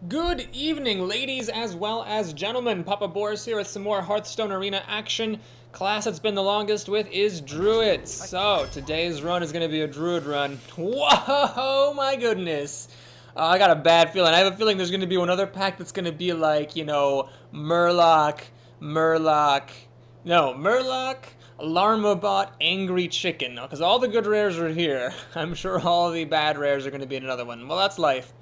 Good evening, ladies as well as gentlemen. Papa Boris here with some more Hearthstone Arena action. Class that's been the longest with is Druid. So, today's run is going to be a Druid run. Whoa, my goodness. I got a bad feeling. I have a feeling there's going to be one other pack that's going to be like, Murloc, Alarmabot, Angry Chicken. Because all the good rares are here. I'm sure all the bad rares are going to be in another one. Well, that's life.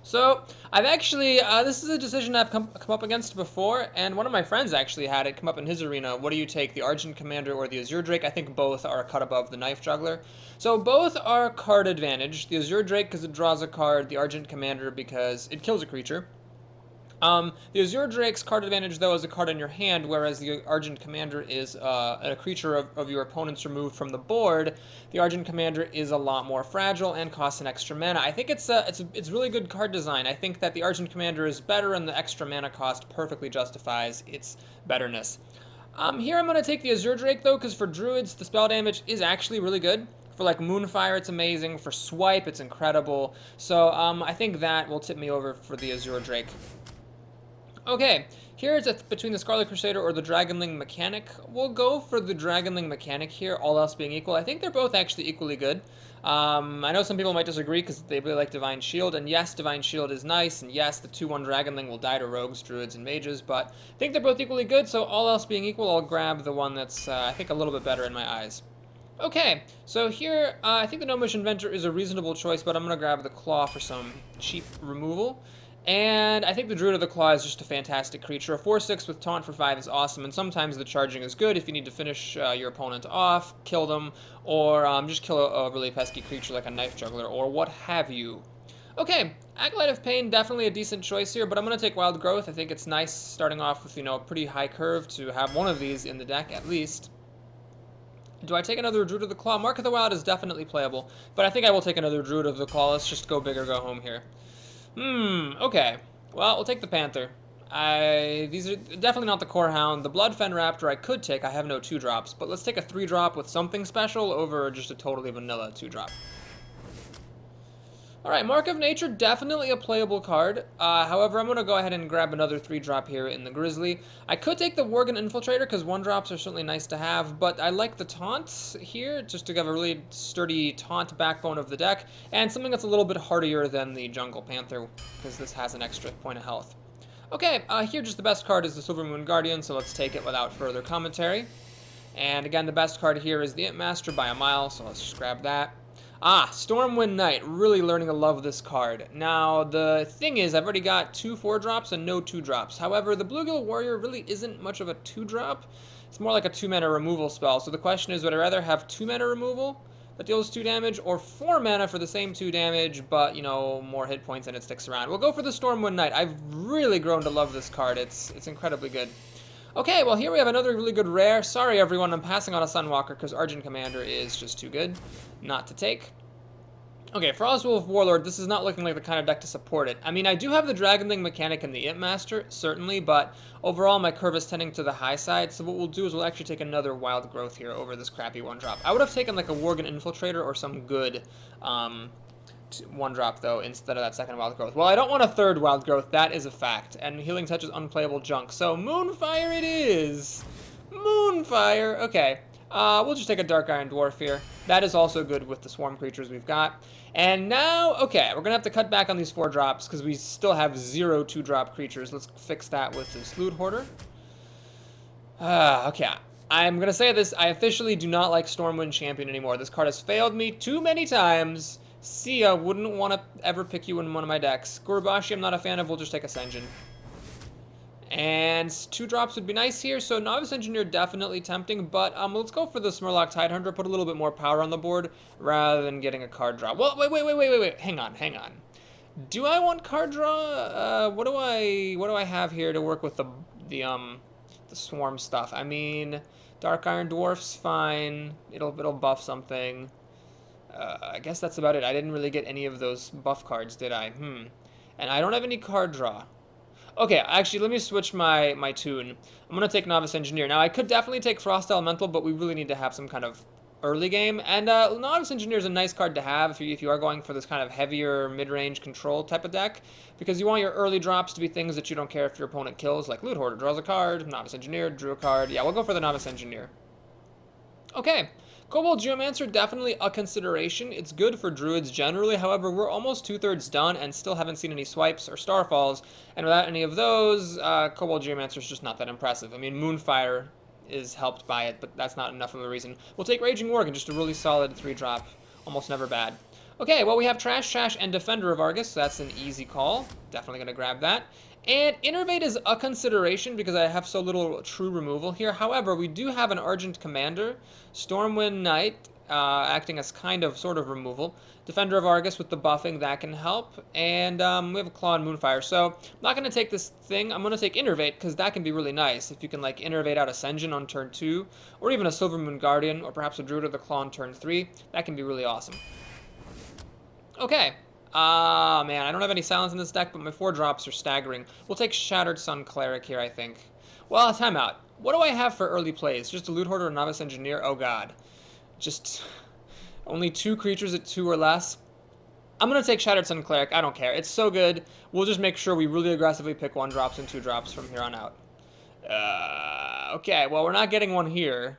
So, I've actually, this is a decision I've come up against before, and one of my friends actually had it come up in his arena. What do you take, the Argent Commander or the Azure Drake? I think both are a cut above the Knife Juggler. So, both are card advantage. The Azure Drake because it draws a card, the Argent Commander because it kills a creature. The Azure Drake's card advantage, though, is a card in your hand, whereas the Argent Commander is a creature of your opponent's removed from the board. The Argent Commander is a lot more fragile and costs an extra mana. I think it's really good card design. I think that the Argent Commander is better, and the extra mana cost perfectly justifies its betterness. Here I'm going to take the Azure Drake, though, because for Druids, the spell damage is actually really good. For like Moonfire, it's amazing. For Swipe, it's incredible. So I think that will tip me over for the Azure Drake. Okay, here it's between the Scarlet Crusader or the Dragonling Mechanic. We'll go for the Dragonling Mechanic here, all else being equal. I think they're both actually equally good. I know some people might disagree because they really like Divine Shield, and yes, Divine Shield is nice, and yes, the 2-1 Dragonling will die to Rogues, Druids, and Mages, but I think they're both equally good, so all else being equal, I'll grab the one that's, I think, a little bit better in my eyes. Okay, so here, I think the Gnomish Inventor is a reasonable choice, but I'm going to grab the Claw for some cheap removal. And I think the Druid of the Claw is just a fantastic creature. A 4/6 with Taunt for 5 is awesome, and sometimes the charging is good if you need to finish your opponent off, kill them, or just kill a really pesky creature like a Knife Juggler, or what have you. Okay, Acolyte of Pain, definitely a decent choice here, but I'm going to take Wild Growth. I think it's nice starting off with, a pretty high curve to have one of these in the deck at least. Do I take another Druid of the Claw? Mark of the Wild is definitely playable, but I think I will take another Druid of the Claw. Let's just go big or go home here. Okay. Well, we'll take the Panther. These are definitely not the Core Hound. The Bloodfen Raptor I could take. I have no 2-drops, but let's take a 3-drop with something special over just a totally vanilla 2-drop. Alright, Mark of Nature, definitely a playable card. However, I'm going to go ahead and grab another 3-drop here in the Grizzly. I could take the Worgen Infiltrator, because 1-drops are certainly nice to have, but I like the Taunt here, just to give a really sturdy Taunt backbone of the deck, and something that's a little bit hardier than the Jungle Panther, because this has an extra point of health. Okay, here just the best card is the Silvermoon Guardian, so let's take it without further commentary. And again, the best card here is the IMPMASTER by a mile, so let's just grab that. Stormwind Knight, really learning to love this card. Now, the thing is, I've already got 2 4-drops and no 2-drops. However, the Bluegill Warrior really isn't much of a 2-drop. It's more like a 2-mana removal spell. So the question is, would I rather have 2-mana removal that deals 2 damage, or 4 mana for the same 2 damage, but, more hit points and it sticks around? We'll go for the Stormwind Knight. I've really grown to love this card. It's incredibly good. Okay, well, here we have another really good rare. Sorry, everyone, I'm passing on a Sunwalker because Argent Commander is just too good not to take. Okay, Frostwolf Warlord, this is not looking like the kind of deck to support it. I mean, I do have the Dragonling Mechanic and the IMPMASTER, certainly, but overall my curve is tending to the high side, so what we'll do is we'll actually take another Wild Growth here over this crappy 1-drop. I would have taken like a Worgen Infiltrator or some good 1-drop, though, instead of that second Wild Growth. Well, I don't want a 3rd Wild Growth, that is a fact, and Healing Touch is unplayable junk, so Moonfire it is! Moonfire! Okay, we'll just take a Dark Iron Dwarf here. That is also good with the swarm creatures we've got. And now, okay, we're going to have to cut back on these 4-drops because we still have 0 2-drop creatures. Let's fix that with this Loot Hoarder. Okay, I'm going to say this. I officially do not like Stormwind Champion anymore. This card has failed me too many times. See, I wouldn't want to ever pick you in one of my decks. Gurubashi I'm not a fan of. We'll just take Ascension. And 2-drops would be nice here, so Novice Engineer definitely tempting, but let's go for the Smurloc Tidehunter, put a little bit more power on the board, rather than getting a card draw. Well, wait, hang on. Do I want card draw? What do I have here to work with the swarm stuff? I mean, Dark Iron Dwarf's fine, it'll buff something. I guess that's about it. I didn't really get any of those buff cards, did I? And I don't have any card draw. Okay, actually, let me switch my tune. I'm going to take Novice Engineer. Now, I could definitely take Frost Elemental, but we really need to have some kind of early game. And Novice Engineer is a nice card to have if you are going for this kind of heavier mid-range control type of deck, because you want your early drops to be things that you don't care if your opponent kills, like Loot Hoarder draws a card, Novice Engineer drew a card. Yeah, we'll go for the Novice Engineer. Okay, Kobold Geomancer, definitely a consideration. It's good for Druids generally, however, we're almost 2/3 done and still haven't seen any swipes or Starfalls, and without any of those, Kobold Geomancer is just not that impressive. I mean, Moonfire is helped by it, but that's not enough of a reason. We'll take Raging Worgen, just a really solid 3-drop, almost never bad. Okay, well, we have Trash, and Defender of Argus, so that's an easy call. Definitely going to grab that. And Innervate is a consideration because I have so little true removal here. However, we do have an Argent Commander, Stormwind Knight, acting as kind of sort of removal. Defender of Argus with the buffing, that can help. And we have a Claw and Moonfire. So I'm not going to take this thing. I'm going to take Innervate because that can be really nice. If you can like Innervate out Ascension on turn 2, or even a Silvermoon Guardian, or perhaps a Druid of the Claw on turn 3, that can be really awesome. Okay. Man, I don't have any silence in this deck, but my 4 drops are staggering. We'll take Shattered Sun Cleric here, I think. Well, timeout. What do I have for early plays? Just a Loot Hoarder or Novice Engineer? Oh god. Just only 2 creatures at 2 or less. I'm going to take Shattered Sun Cleric. I don't care. It's so good. We'll just make sure we really aggressively pick 1-drops and 2-drops from here on out. Okay, well, we're not getting one here.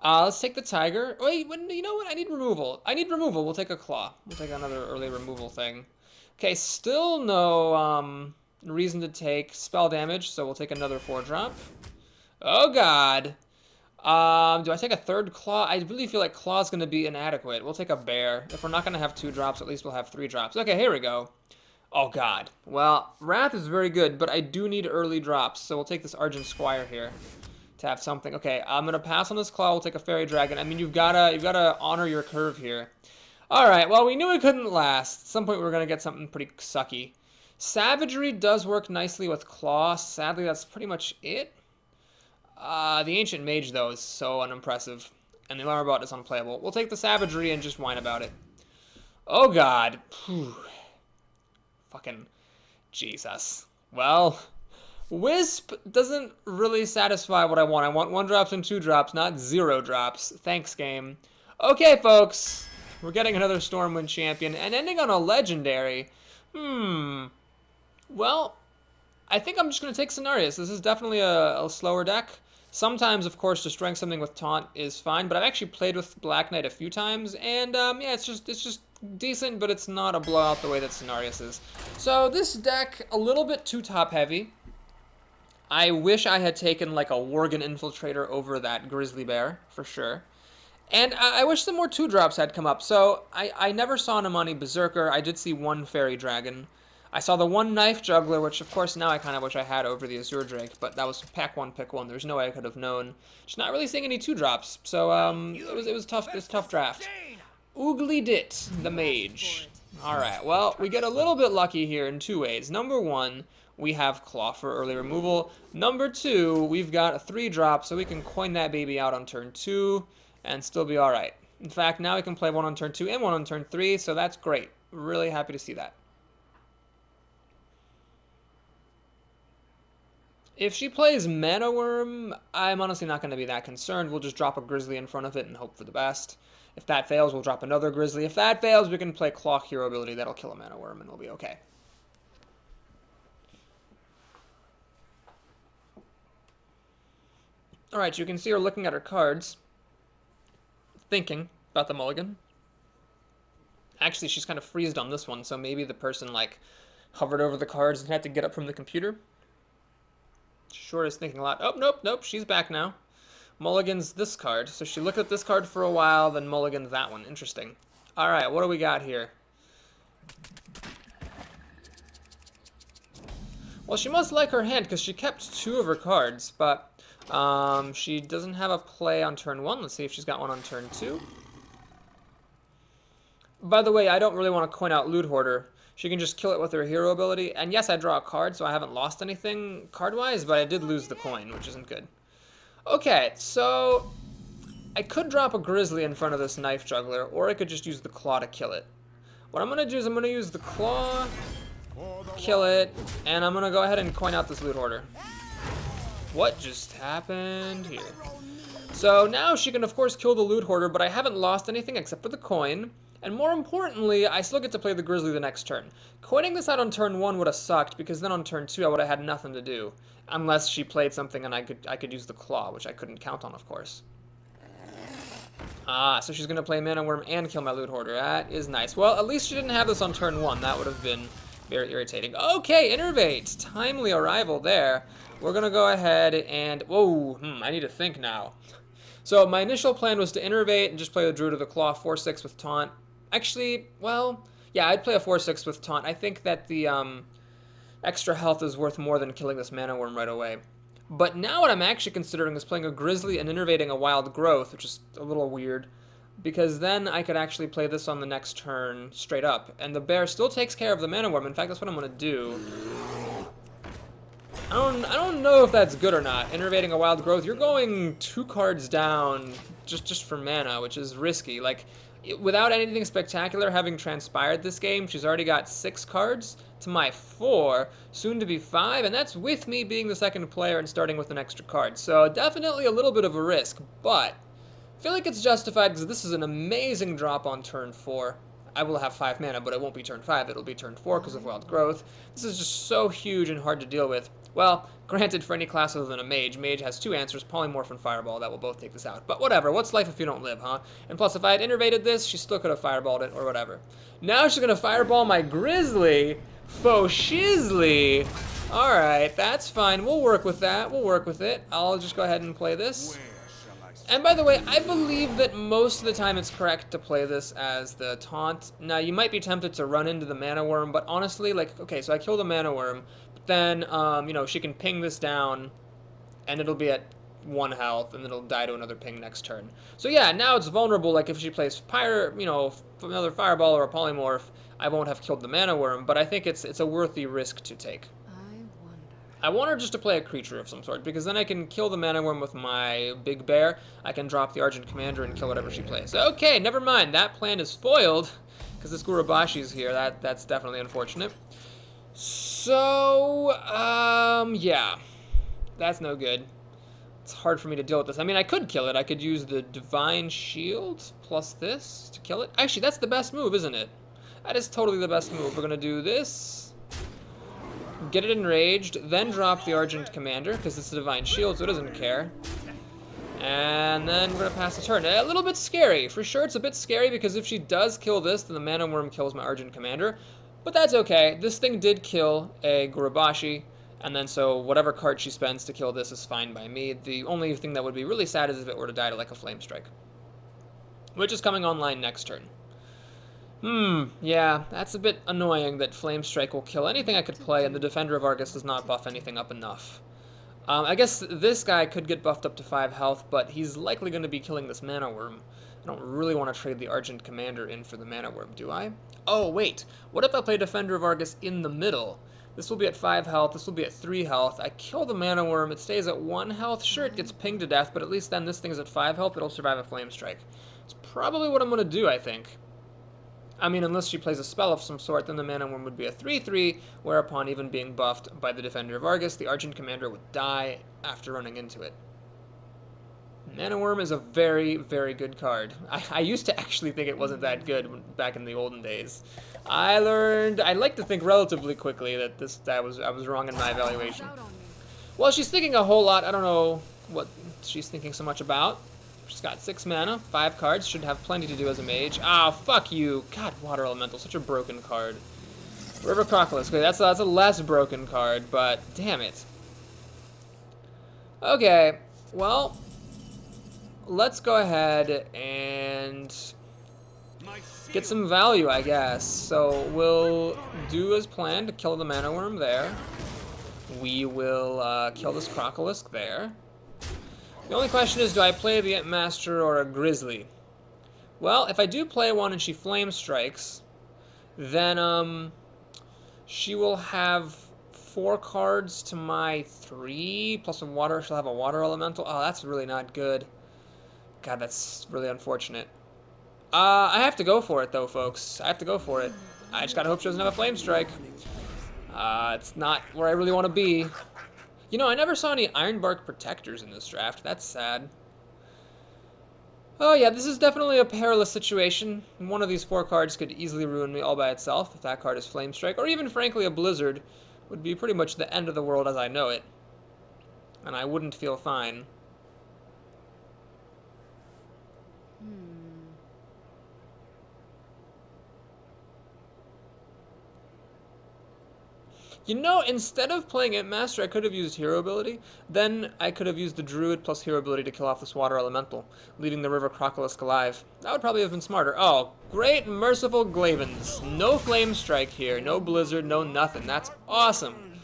Let's take the Tiger. Wait, you know what? I need removal. We'll take a Claw. We'll take another early removal thing. Okay, still no reason to take spell damage, so we'll take another 4-drop. Oh, God. Do I take a 3rd Claw? I really feel like Claw's going to be inadequate. We'll take a Bear. If we're not going to have 2 drops, at least we'll have 3 drops. Okay, here we go. Oh, God. Well, Wrath is very good, but I do need early drops, so we'll take this Argent Squire here to have something. Okay, I'm gonna pass on this Claw. We'll take a Fairy Dragon. I mean, you've gotta honor your curve here. All right. Well, we knew it couldn't last. At some point, we're gonna get something pretty sucky. Savagery does work nicely with Claw. Sadly, that's pretty much it. The Ancient Mage though is so unimpressive, and the Alarm Bot is unplayable. We'll take the Savagery and just whine about it. Oh God. Whew. Fucking Jesus. Well. Wisp doesn't really satisfy what I want. I want 1-drops and 2-drops, not 0-drops. Thanks, game. Okay, folks. We're getting another Stormwind champion and ending on a legendary. Well, I think I'm just going to take Cenarius. This is definitely a slower deck. Sometimes, of course, destroying something with Taunt is fine, but I've actually played with Black Knight a few times, and yeah, it's just decent, but it's not a blowout the way that Cenarius is. So this deck, a little bit too top-heavy. I wish I had taken like a Worgen Infiltrator over that Grizzly Bear, for sure. And I wish some more 2-drops had come up. So I never saw an Amani Berserker. I did see 1 Fairy Dragon. I saw the 1 Knife Juggler, which of course now I kind of wish I had over the Azure Drake, but that was pack 1, pick 1. There's no way I could have known. Just not really seeing any 2-drops. So it was tough. It was a tough draft. Oogly Dit, the Mage. All right. Well, we get a little bit lucky here in 2 ways. Number 1. We have Claw for early removal. Number 2, we've got a 3-drop, so we can coin that baby out on turn 2 and still be all right. In fact, now we can play 1 on turn 2 and 1 on turn 3, so that's great. Really happy to see that. If she plays Mana Worm, I'm honestly not going to be that concerned. We'll just drop a Grizzly in front of it and hope for the best. If that fails, we'll drop another Grizzly. If that fails, we can play Claw Hero ability. That'll kill a Mana Worm, and we'll be okay. Alright, you can see her looking at her cards, thinking about the mulligan. Actually, she's kind of freezed on this one, so maybe the person, like, hovered over the cards and had to get up from the computer. Sure is thinking a lot. Oh, nope, she's back now. Mulligan's this card. So she looked at this card for a while, then mulligan's that one. Interesting. Alright, what do we got here? Well, she must like her hand, because she kept 2 of her cards, but she doesn't have a play on turn 1. Let's see if she's got one on turn 2. By the way, I don't really want to coin out Loot Hoarder. She can just kill it with her hero ability. And yes, I draw a card, so I haven't lost anything card-wise, but I did lose the coin, which isn't good. Okay, so I could drop a Grizzly in front of this Knife Juggler, or I could just use the Claw to kill it. What I'm going to do is I'm going to use the Claw, kill it, and I'm going to go ahead and coin out this Loot Hoarder. What just happened here? So now she can, of course, kill the Loot Hoarder, but I haven't lost anything except for the coin. And more importantly, I still get to play the Grizzly the next turn. Coining this out on turn 1 would have sucked, because then on turn 2 I would have had nothing to do. Unless she played something and I could use the Claw, which I couldn't count on, of course. Ah, so she's going to play Mana Worm and kill my Loot Hoarder. That is nice. Well, at least she didn't have this on turn 1. That would have been very irritating. Okay, Innervate. Timely arrival there. We're going to go ahead and... Whoa, I need to think now. So my initial plan was to Innervate and just play the Druid of the Claw 4/6 with Taunt. Actually, well, yeah, I'd play a 4/6 with Taunt. I think that the extra health is worth more than killing this Mana Worm right away. But now what I'm actually considering is playing a Grizzly and Innervating a Wild Growth, which is a little weird, because then I could actually play this on the next turn straight up. And the bear still takes care of the Mana Worm. In fact, that's what I'm going to do. I don't know if that's good or not. Innervating a Wild Growth, you're going 2 cards down just for mana, which is risky. Like, without anything spectacular having transpired this game, she's already got 6 cards to my 4, soon to be 5, and that's with me being the second player and starting with an extra card. So definitely a little bit of a risk, but I feel like it's justified because this is an amazing drop on turn 4. I will have 5 mana, but it won't be turn 5, it'll be turn 4 because of Wild Growth. This is just so huge and hard to deal with. Well, granted, for any class other than a mage, mage has 2 answers, Polymorph and Fireball, that will both take this out. But whatever, what's life if you don't live, huh? And plus, if I had innervated this, she still could have Fireballed it, or whatever. Now she's going to Fireball my Grizzly, faux shizzly. Alright, that's fine, we'll work with that, we'll work with it. I'll just go ahead and play this. And by the way, I believe that most of the time it's correct to play this as the Taunt. Now, you might be tempted to run into the Mana Worm, but honestly, like, okay, so I kill the Mana Worm, but then, you know, she can ping this down, and it'll be at 1 health, and it'll die to another ping next turn. So yeah, now it's vulnerable, like if she plays another Fireball or a Polymorph, I won't have killed the Mana Worm, but I think it's a worthy risk to take. I want her just to play a creature of some sort, because then I can kill the Mana Worm with my Big Bear. I can drop the Argent Commander and kill whatever she plays. Okay, never mind. That plan is foiled, because this Gurubashi's here. That's definitely unfortunate. So, yeah. That's no good. It's hard for me to deal with this. I mean, I could kill it. I could use the Divine Shield plus this to kill it. Actually, that's the best move, isn't it? That is totally the best move. We're going to do this. Get it enraged, then drop the Argent Commander, because it's a Divine Shield, so it doesn't care. And then we're going to pass the turn. A little bit scary. For sure, it's a bit scary, because if she does kill this, then the Mana Worm kills my Argent Commander. But that's okay. This thing did kill a Gurubashi, and then so whatever card she spends to kill this is fine by me. The only thing that would be really sad is if it were to die to, like, a Flame Strike, which is coming online next turn. Yeah, that's a bit annoying that Flame Strike will kill anything I could play, and the Defender of Argus does not buff anything up enough. I guess this guy could get buffed up to 5 health, but he's likely going to be killing this Mana Worm. I don't really want to trade the Argent Commander in for the Mana Worm, do I? Oh, wait. What if I play Defender of Argus in the middle? This will be at 5 health, this will be at 3 health. I kill the Mana Worm, it stays at 1 health. Sure, it gets pinged to death, but at least then this thing's at 5 health, it'll survive a Flame Strike. It's probably what I'm going to do, I think. I mean, unless she plays a spell of some sort, then the Mana Worm would be a 3/3, whereupon even being buffed by the Defender of Argus, the Argent Commander would die after running into it. Mana Worm is a very, very good card. I used to actually think it wasn't that good back in the olden days. I like to think relatively quickly that I was wrong in my evaluation. Well, she's thinking a whole lot. I don't know what she's thinking so much about. She's got 6 mana, 5 cards, should have plenty to do as a mage. Ah, fuck you. God, Water Elemental, such a broken card. River Crocodilus, okay, that's a less broken card, but damn it. Okay, well, let's go ahead and get some value, I guess. So we'll do as planned to kill the Mana Worm there. We will kill this Crocodilisk there. The only question is, do I play the IMPMASTER or a Grizzly? Well, if I do play one and she Flame Strikes, then she will have 4 cards to my 3, plus a water. She'll have a Water Elemental. Oh, that's really not good. God, that's really unfortunate. I have to go for it, though, folks. I have to go for it. I just gotta hope she doesn't have a Flame Strike. It's not where I really want to be. You know, I never saw any Ironbark Protectors in this draft. That's sad. Oh yeah, this is definitely a perilous situation. One of these 4 cards could easily ruin me all by itself. If that card is Flame Strike, or even frankly a Blizzard, would be pretty much the end of the world as I know it. And I wouldn't feel fine. You know, instead of playing IMPMASTER, I could have used Hero Ability. Then I could have used the Druid plus Hero Ability to kill off this Water Elemental, leaving the River Crocolisk alive. That would probably have been smarter. Oh, great merciful Glavens. No Flame Strike here, no Blizzard, no nothing. That's awesome.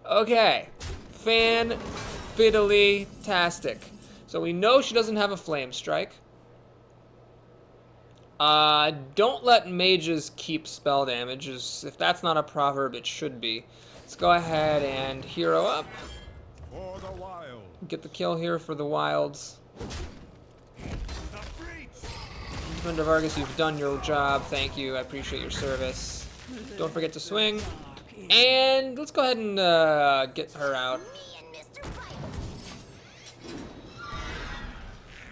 Okay, fan-fiddly-tastic. So we know she doesn't have a Flame Strike. Don't let mages keep spell damages. If that's not a proverb, it should be. Let's go ahead and hero up. For the wild. Get the kill here for the wilds. Defender Vargas, you've done your job. Thank you. I appreciate your service. Don't forget to swing. And let's go ahead and get her out.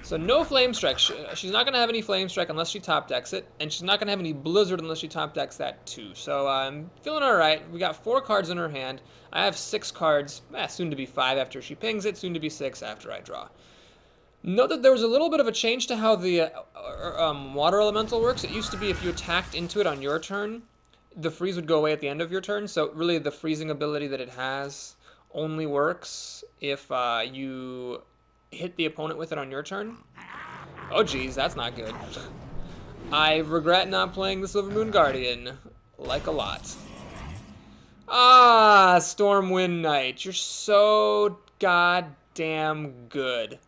So no Flame Strike. She's not going to have any Flame Strike unless she top decks it. And she's not going to have any Blizzard unless she top decks that too. So I'm feeling alright. We got 4 cards in her hand. I have 6 cards. Soon to be 5 after she pings it. Soon to be 6 after I draw. Note that there was a little bit of a change to how the Water Elemental works. It used to be if you attacked into it on your turn, the freeze would go away at the end of your turn. So really the freezing ability that it has only works if you hit the opponent with it on your turn. Oh geez, that's not good. I regret not playing the Silvermoon Guardian, like a lot. Ah, Stormwind Knight, you're so goddamn good.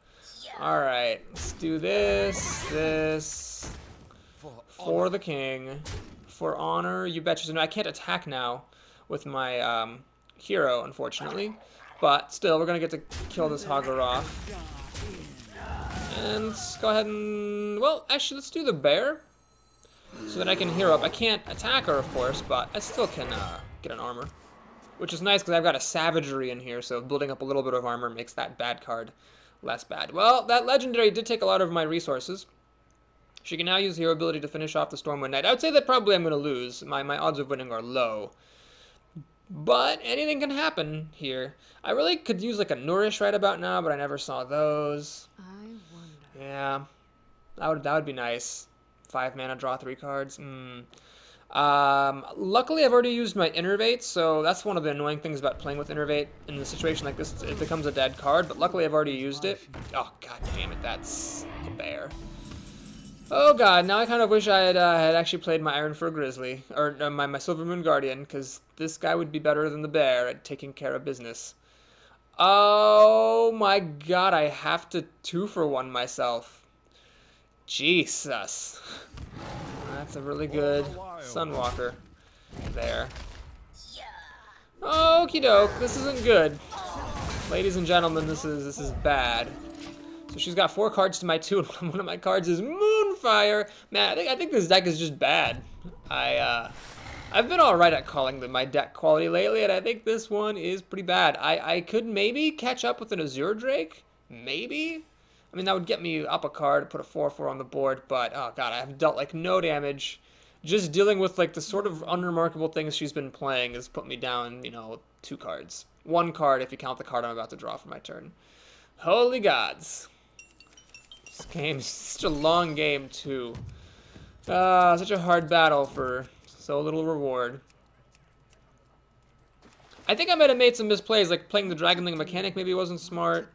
Alright, let's do this, for the king, for honor, you betcha. So no, I can't attack now with my hero, unfortunately. But still, we're going to get to kill this Hogger off. And let's go ahead and... Well, actually, let's do the bear. So that I can hero up. I can't attack her, of course, but I still can get an armor. Which is nice, because I've got a savagery in here, so building up a little bit of armor makes that bad card less bad. Well, that legendary did take a lot of my resources. She can now use hero ability to finish off the Stormwind Knight. I would say that probably I'm going to lose. My odds of winning are low. But anything can happen here. I really could use like a Nourish right about now, but I never saw those. I wonder. Yeah, that would be nice. 5 mana, draw 3 cards. Luckily, I've already used my Innervate, so that's one of the annoying things about playing with Innervate. In a situation like this, it becomes a dead card, but luckily I've already used it. Oh, god damn it, that's a bear. Oh god, now I kind of wish I had actually played my Ironfur Grizzly, or my Silvermoon Guardian, because this guy would be better than the bear at taking care of business. Oh my god, I have to 2-for-1 myself. Jesus. That's a really good Sunwalker there. Okie doke, this isn't good. Ladies and gentlemen, this is bad. So she's got 4 cards to my 2, and one of my cards is Moonfire. Man, I think this deck is just bad. I've been alright at calling my deck quality lately, and I think this one is pretty bad. I could maybe catch up with an Azure Drake. Maybe? I mean, that would get me up a card, put a 4/4 on the board, but, oh god, I have dealt, like, no damage. Just dealing with, like, the sort of unremarkable things she's been playing has put me down, you know, 2 cards. 1 card if you count the card I'm about to draw for my turn. Holy gods. This game is such a long game, too. Such a hard battle for so little reward. I think I might have made some misplays, like playing the Dragonling mechanic maybe wasn't smart.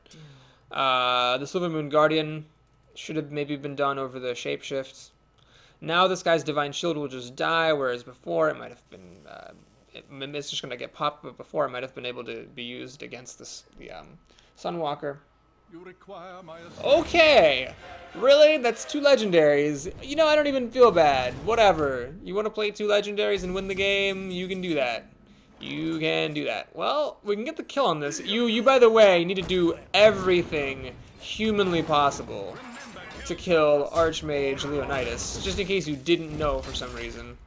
The Silvermoon Guardian should have maybe been done over the shapeshifts. Now this guy's Divine Shield will just die, whereas before it might have been... it's just going to get popped, but before it might have been able to be used against the Sunwalker. You require my Okay! Really? That's 2 legendaries. You know, I don't even feel bad. Whatever. You want to play 2 legendaries and win the game? You can do that. You can do that. Well, we can get the kill on this. You by the way, need to do everything humanly possible to kill Archmage Leonidas, just in case you didn't know for some reason.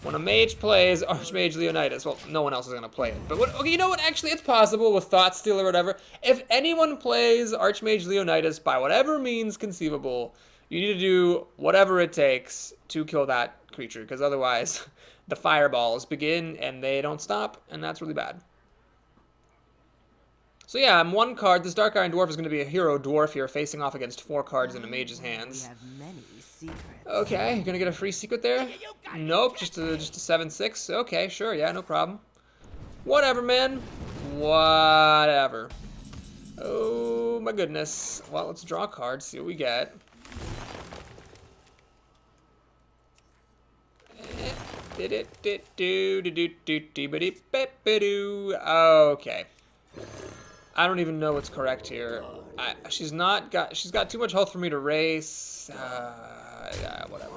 When a mage plays Archmage Leonidas, well, no one else is going to play it. But okay, you know what? Actually, it's possible with Thought Steal or whatever. If anyone plays Archmage Leonidas by whatever means conceivable, you need to do whatever it takes to kill that creature, because otherwise the fireballs begin and they don't stop, and that's really bad. So yeah, I'm 1 card. This Dark Iron Dwarf is going to be a hero dwarf here, facing off against 4 cards in a mage's hands. Okay, you're going to get a free secret there? Nope, just a 7/6. Okay, sure, yeah, no problem. Whatever, man. Whatever. Oh my goodness. Well, let's draw a card, see what we get. Okay. I don't even know what's correct here. She's got too much health for me to race. Yeah, whatever.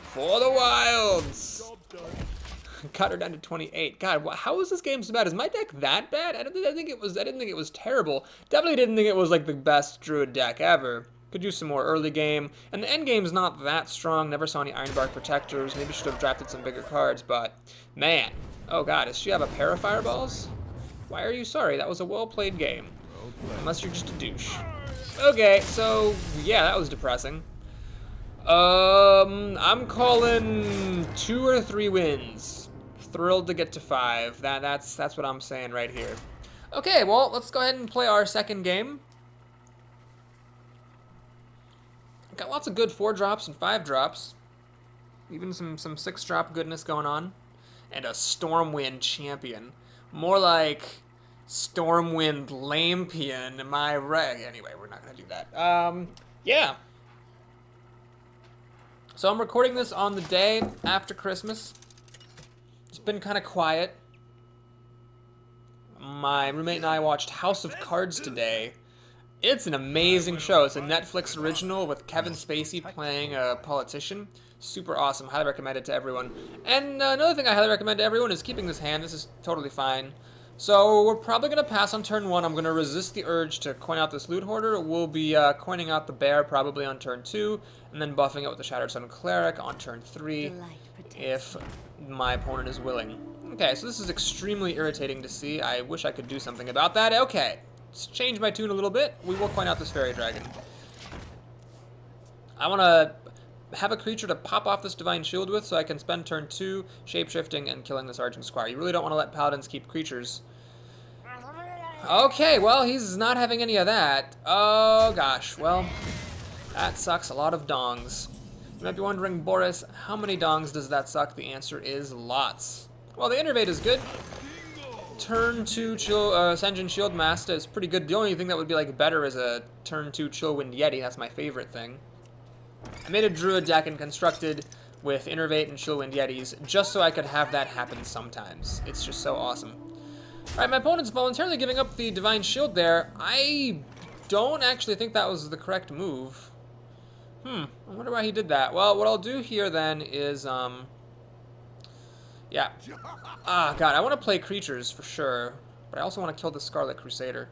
For the wilds. Got her down to 28. God, how is this game so bad? Is my deck that bad? I didn't think it was terrible. Definitely didn't think it was like the best Druid deck ever. Could use some more early game. And the end game's not that strong. Never saw any Ironbark Protectors. Maybe should have drafted some bigger cards, but man. Oh god, does she have a pair of fireballs? Why are you sorry? That was a well-played game. Unless you're just a douche. Okay, so yeah, that was depressing. I'm calling 2 or 3 wins. Thrilled to get to 5. That's what I'm saying right here. Okay, well, let's go ahead and play our second game. Got lots of good 4-drops and 5-drops. Even some 6-drop goodness going on. And a Stormwind champion. More like Stormwind Lampion, am I right? Anyway, we're not going to do that. Yeah. So I'm recording this on the day after Christmas. It's been kind of quiet. My roommate and I watched House of Cards today. It's an amazing show. It's a Netflix original with Kevin Spacey playing a politician. Super awesome. Highly recommend it to everyone. And another thing I highly recommend to everyone is keeping this hand. This is totally fine. So we're probably going to pass on turn 1. I'm going to resist the urge to coin out this Loot Hoarder. We'll be coining out the Bear probably on turn 2, and then buffing it with the Shattered Sun Cleric on turn 3 if my opponent is willing. Okay, so this is extremely irritating to see. I wish I could do something about that. Okay, let's change my tune a little bit. We will coin out this Fairy Dragon. I want to have a creature to pop off this Divine Shield with so I can spend turn 2 shapeshifting and killing this Argent Squire. You really don't want to let Paladins keep creatures. Okay, well, he's not having any of that. Oh, gosh. Well, that sucks. A lot of dongs. You might be wondering, Boris, how many dongs does that suck? The answer is lots. Well, the Innervate is good. Turn 2 Ascension Shield Master is pretty good. The only thing that would be like better is a turn 2 Chillwind Yeti. That's my favorite thing. I made a Druid deck and constructed with Innervate and Chillwind Yetis just so I could have that happen sometimes. It's just so awesome. Alright, my opponent's voluntarily giving up the Divine Shield there. I don't actually think that was the correct move. I wonder why he did that. Well, what I'll do here then is, yeah. Ah, God, I want to play creatures for sure, but I also want to kill the Scarlet Crusader.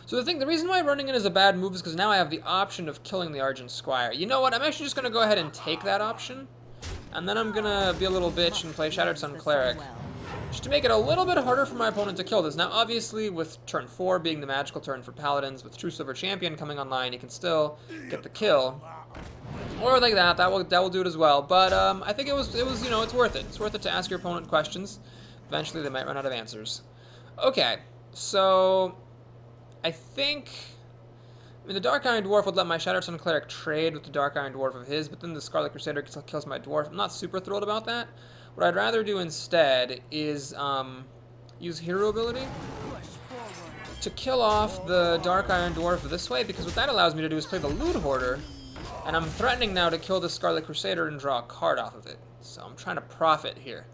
So the reason why running in is a bad move is because now I have the option of killing the Argent Squire. You know what, I'm actually just going to go ahead and take that option, and then I'm going to be a little bitch and play Shattered Sun Cleric, just to make it a little bit harder for my opponent to kill this. Now, obviously, with turn 4 being the magical turn for Paladins, with True Silver Champion coming online, you can still get the kill. Or like that will do it as well. But I think it was you know, it's worth it. It's worth it to ask your opponent questions. Eventually, they might run out of answers. Okay, so I mean, the Dark Iron Dwarf would let my Shattered Sun Cleric trade with the Dark Iron Dwarf of his, but then the Scarlet Crusader kills my Dwarf. I'm not super thrilled about that. What I'd rather do instead is use Hero Ability to kill off the Dark Iron Dwarf this way, because what that allows me to do is play the Loot Hoarder, and I'm threatening now to kill the Scarlet Crusader and draw a card off of it. So I'm trying to profit here,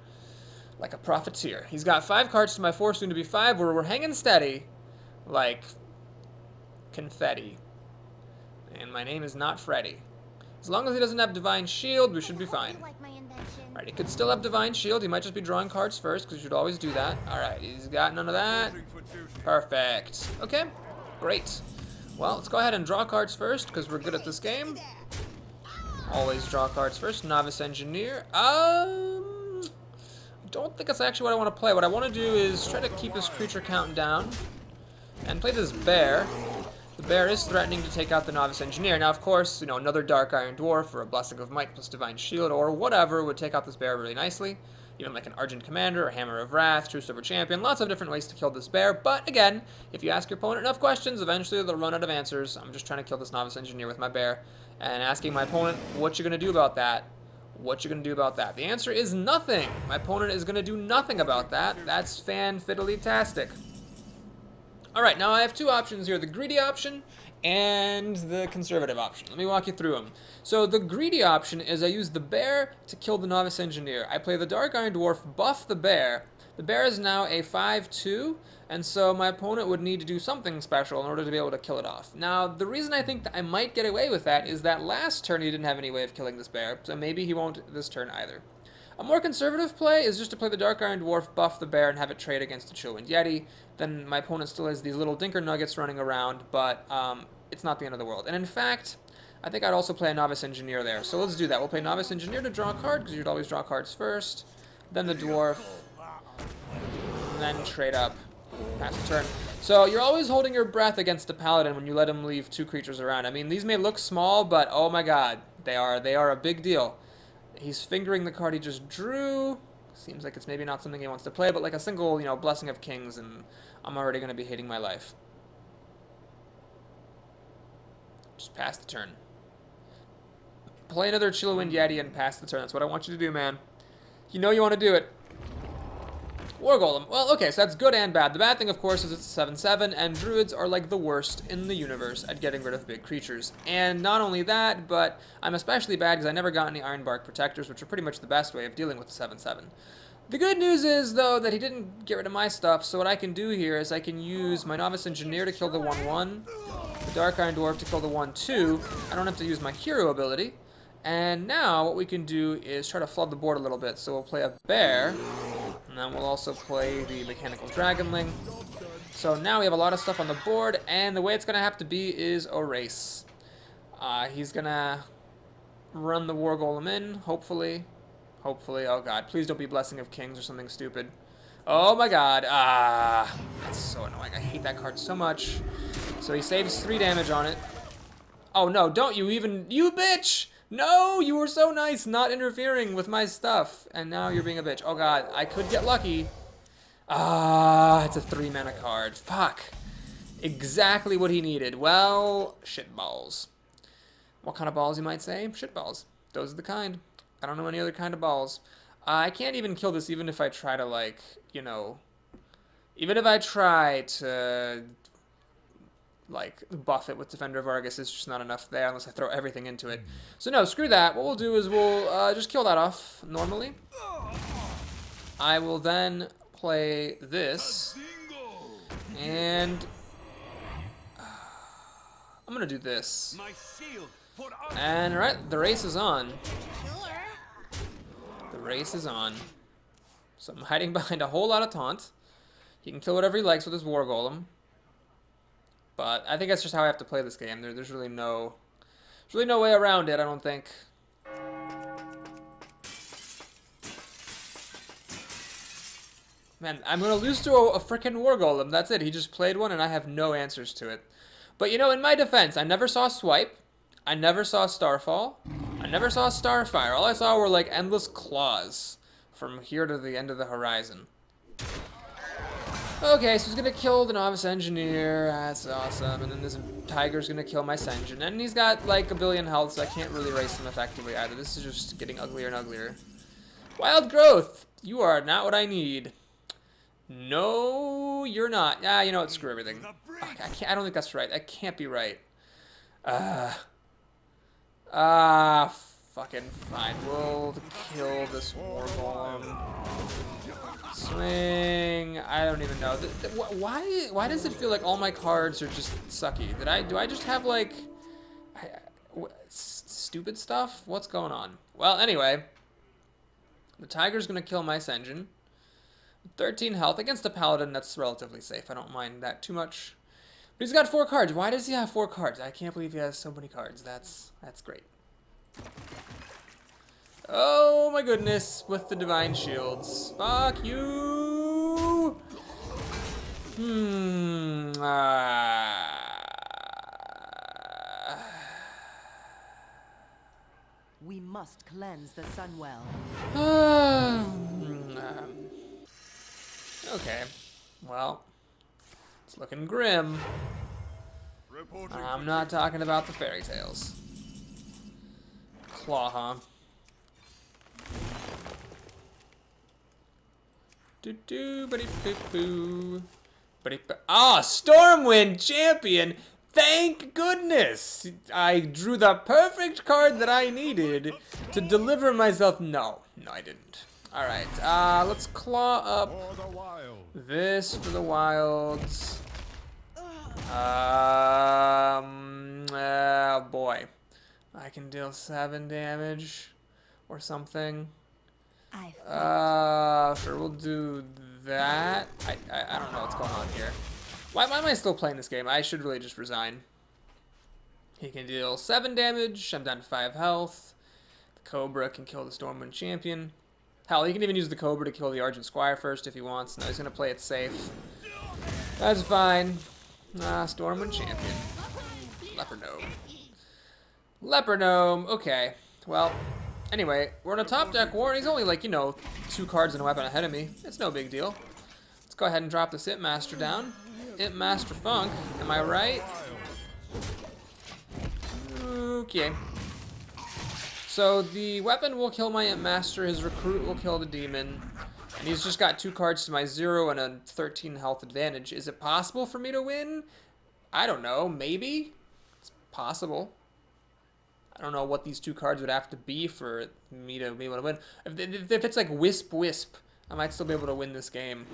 like a profiteer. He's got 5 cards to my 4, soon to be 5, where we're hanging steady like confetti. And my name is not Freddy. As long as he doesn't have Divine Shield, we should be fine. Alright, he could still have Divine Shield. He might just be drawing cards first, because you should always do that. Alright, he's got none of that. Perfect. Okay, great. Well, let's go ahead and draw cards first, because we're good at this game. Always draw cards first. Novice Engineer. Don't think that's actually what I want to play. What I want to do is try to keep his creature count down and play this bear. The bear is threatening to take out the Novice Engineer. Now, of course, you know, another Dark Iron Dwarf or a Blessing of Might plus Divine Shield or whatever would take out this bear really nicely. Even like an Argent Commander or Hammer of Wrath, True Silver Champion. Lots of different ways to kill this bear. But again, if you ask your opponent enough questions, eventually they'll run out of answers. I'm just trying to kill this Novice Engineer with my bear and asking my opponent, what you going to do about that? What you going to do about that? The answer is nothing. My opponent is going to do nothing about that. That's fan-fiddly-tastic. Alright, now I have two options here. The greedy option and the conservative option. Let me walk you through them. So the greedy option is I use the bear to kill the Novice Engineer. I play the Dark Iron Dwarf, buff the bear. The bear is now a 5/2, and so my opponent would need to do something special in order to be able to kill it off. Now, the reason I think that I might get away with that is that last turn he didn't have any way of killing this bear, so maybe he won't this turn either. A more conservative play is just to play the Dark Iron Dwarf, buff the bear, and have it trade against the Chillwind Yeti. Then my opponent still has these little Dinker Nuggets running around, but it's not the end of the world. And in fact, I think I'd also play a Novice Engineer there. So let's do that. We'll play Novice Engineer to draw a card, because you'd always draw cards first. Then the Dwarf. And then trade up. Pass the turn. So you're always holding your breath against the Paladin when you let him leave two creatures around. I mean, these may look small, but oh my god, they are a big deal. He's fingering the card he just drew. Seems like it's maybe not something he wants to play, but like a single, you know, Blessing of Kings, and I'm already going to be hating my life. Just pass the turn. Play another Chillwind Yeti and pass the turn. That's what I want you to do, man. You know you want to do it. War Golem. Well, okay, so that's good and bad. The bad thing, of course, is it's a 7/7, and Druids are like the worst in the universe at getting rid of big creatures. And not only that, but I'm especially bad because I never got any Ironbark Protectors, which are pretty much the best way of dealing with the 7/7. The good news is, though, that he didn't get rid of my stuff, so what I can do here is I can use my Novice Engineer to kill the 1/1, the Dark Iron Dwarf to kill the 1/2. I don't have to use my hero ability. And now what we can do is try to flood the board a little bit. So we'll play a bear, and then we'll also play the Mechanical Dragonling. So now we have a lot of stuff on the board, and the way it's going to have to be is a race. He's going to run the War Golem in, hopefully. Hopefully. Oh god, please don't be Blessing of Kings or something stupid. Oh my god. That's so annoying. I hate that card so much. So he saves 3 damage on it. Oh no, don't you even... You bitch! No, you were so nice not interfering with my stuff. And now you're being a bitch. Oh god, I could get lucky. It's a 3-mana card. Fuck. Exactly what he needed. Well, shit balls. What kind of balls, you might say? Shit balls. Those are the kind. I don't know any other kind of balls. I can't even kill this even if I try to, like, you know... Even if I try to... like, buff it with Defender of Argus, it's just not enough there unless I throw everything into it. So no, screw that. What we'll do is we'll just kill that off normally. I will then play this. And... I'm going to do this. And alright, the race is on. The race is on. So I'm hiding behind a whole lot of taunt. He can kill whatever he likes with his War Golem. But I think that's just how I have to play this game. There's really no way around it, I don't think. Man, I'm going to lose to a frickin' War Golem. That's it. He just played one, and I have no answers to it. But, you know, in my defense, I never saw Swipe. I never saw Starfall. I never saw Starfire. All I saw were, like, endless claws from here to the end of the horizon. Okay, so he's gonna kill the Novice Engineer. That's awesome. And then this Tiger's gonna kill my Senjin. And he's got like a billion health, so I can't really race him effectively either. This is just getting uglier and uglier. Wild Growth! You are not what I need. No, you're not. Ah, you know what? Screw everything. Okay, I don't think that's right. That can't be right. Fucking fine. We'll kill this War Golem. Swing. I don't even know. Why does it feel like all my cards are just sucky? Do I just have like stupid stuff? What's going on? Well, anyway, the Tiger's gonna kill my Senjin. 13 health against a Paladin. That's relatively safe. I don't mind that too much. But he's got 4 cards. Why does he have 4 cards? I can't believe he has so many cards. That's great. Oh my goodness, with the divine shields. Fuck you! We must cleanse the Sunwell. Okay. Well, it's looking grim. Reporting I'm for not talking about the fairy tales. Claw, huh? Do buddy boo boo. Ah, Stormwind champion! Thank goodness! I drew the perfect card that I needed to deliver myself. No, I didn't. Alright, let's claw up for the wild. this for the wilds. Oh boy. I can deal 7 damage or something. Sure, we'll do that. I don't know what's going on here. Why am I still playing this game? I should really just resign. He can deal 7 damage. I'm down to 5 health. The Cobra can kill the Stormwind champion. Hell, he can even use the Cobra to kill the Argent Squire first if he wants. No, he's gonna play it safe. That's fine. Stormwind champion. Leper gnome. Leper gnome. Okay. Well, anyway, we're in a top deck war, and he's only like, 2 cards and a weapon ahead of me. It's no big deal. Let's go ahead and drop this IMPMASTER down. IMPMASTER Funk. Am I right? Okay. So the weapon will kill my IMPMASTER, his recruit will kill the demon, and he's just got 2 cards to my 0 and a 13 health advantage. Is it possible for me to win? I don't know, maybe? It's possible. I don't know what these 2 cards would have to be for me to be able to win. If it's like Wisp Wisp, I might still be able to win this game.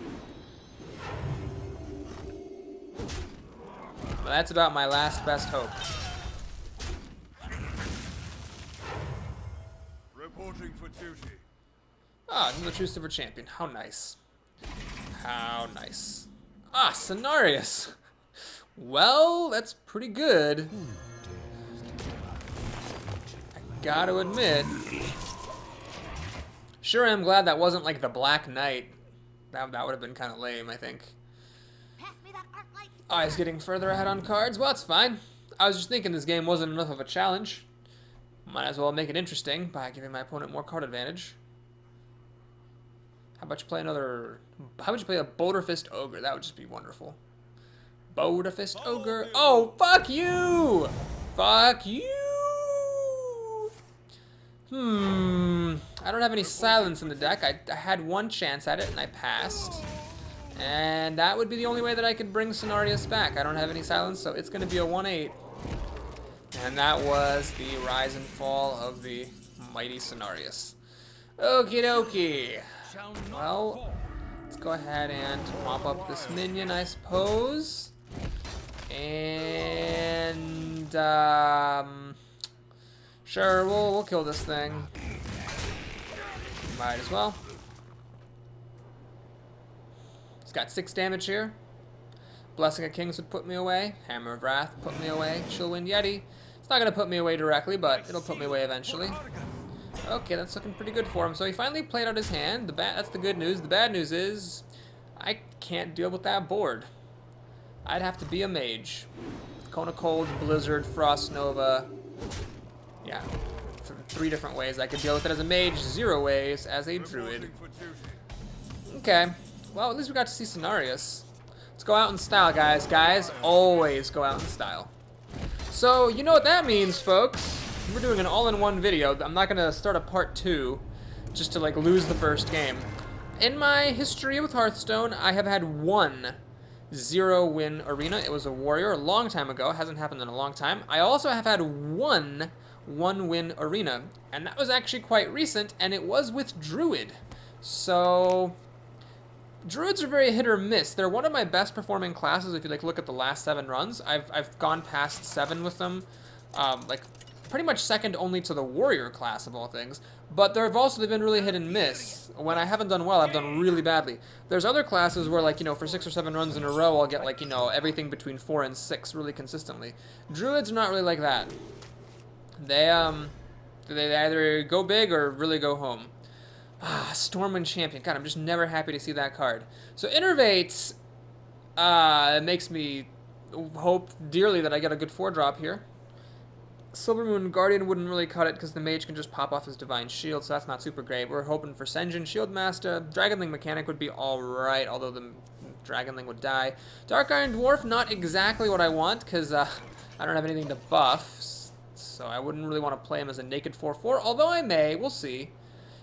But that's about my last best hope. Reporting for duty. Ah, another True Silver Champion. How nice. How nice. Ah, Cenarius. Well, that's pretty good. I gotta admit. Sure, I'm glad that wasn't like the Black Knight. That would have been kind of lame, I think. Oh, he's getting further ahead on cards. Well, that's fine. I was just thinking this game wasn't enough of a challenge. Might as well make it interesting by giving my opponent more card advantage. How about you play another... How about you play a Boulderfist Ogre? That would just be wonderful. Boulderfist Ogre. Oh, fuck you! Fuck you! I don't have any silence in the deck. I had 1 chance at it and I passed. And that would be the only way that I could bring Cenarius back. I don't have any silence, so it's going to be a 1-8. And that was the rise and fall of the mighty Cenarius. Okie dokie. Well, let's go ahead and mop up this minion, I suppose. And, sure, we'll kill this thing. Might as well. It's got 6 damage here. Blessing of Kings would put me away. Hammer of Wrath put me away. Chillwind Yeti. It's not going to put me away directly, but it'll put me away eventually. Okay, that's looking pretty good for him. So he finally played out his hand. That's the good news. The bad news is I can't deal with that board. I'd have to be a mage. Cone of Cold, Blizzard, Frost Nova. Yeah, 3 different ways I could deal with it as a mage, 0 ways as a druid. Okay, well, at least we got to see Cenarius. Let's go out in style, guys. Guys, always go out in style. So, you know what that means, folks. We're doing an all-in-one video. I'm not going to start a part 2 just to, like, lose the first game. In my history with Hearthstone, I have had 1 0-win arena. It was a warrior a long time ago. It hasn't happened in a long time. I also have had 1 1-win arena, and that was actually quite recent, and it was with Druid. So... Druids are very hit or miss. They're one of my best performing classes if you look at the last 7 runs. I've gone past 7 with them, like pretty much second only to the warrior class of all things. But they've also been really hit and miss. When I haven't done well, I've done really badly. There's other classes where for 6 or 7 runs in a row, I'll get everything between 4 and 6 really consistently. Druids are not really like that. They They either go big or really go home. Ah, Stormwind Champion. God, I'm just never happy to see that card. So Innervates, it makes me hope dearly that I get a good 4-drop here. Silvermoon Guardian wouldn't really cut it because the mage can just pop off his Divine Shield, so that's not super great. We're hoping for Sen'jin Shieldmaster. Dragonling Mechanic would be alright, although the Dragonling would die. Dark Iron Dwarf, not exactly what I want, because I don't have anything to buff, so I wouldn't really want to play him as a naked 4/4, although I may. We'll see.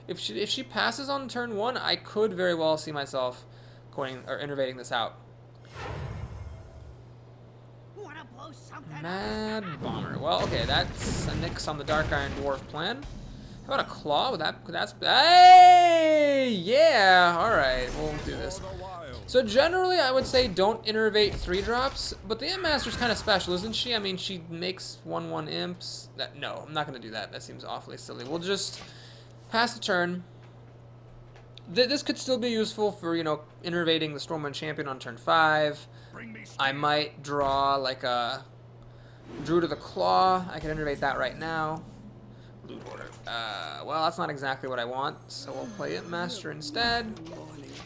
If she passes on turn 1, I could very well see myself innervating this out. Mad Bomber. Well, okay, that's a nix on the Dark Iron Dwarf plan. How about a Claw? That's... Hey! Yeah! Alright, we'll do this. So generally, I would say don't innervate 3-drops, but the Impmaster's kind of special, isn't she? I mean, she makes 1/1 imps. No, I'm not going to do that. That seems awfully silly. We'll just pass the turn. This could still be useful for, you know, innervating the Stormwind Champion on turn 5. I might draw like a Druid of the Claw. I can innervate that right now. Loot Hoarder. Well, that's not exactly what I want, so we'll play Impmaster instead.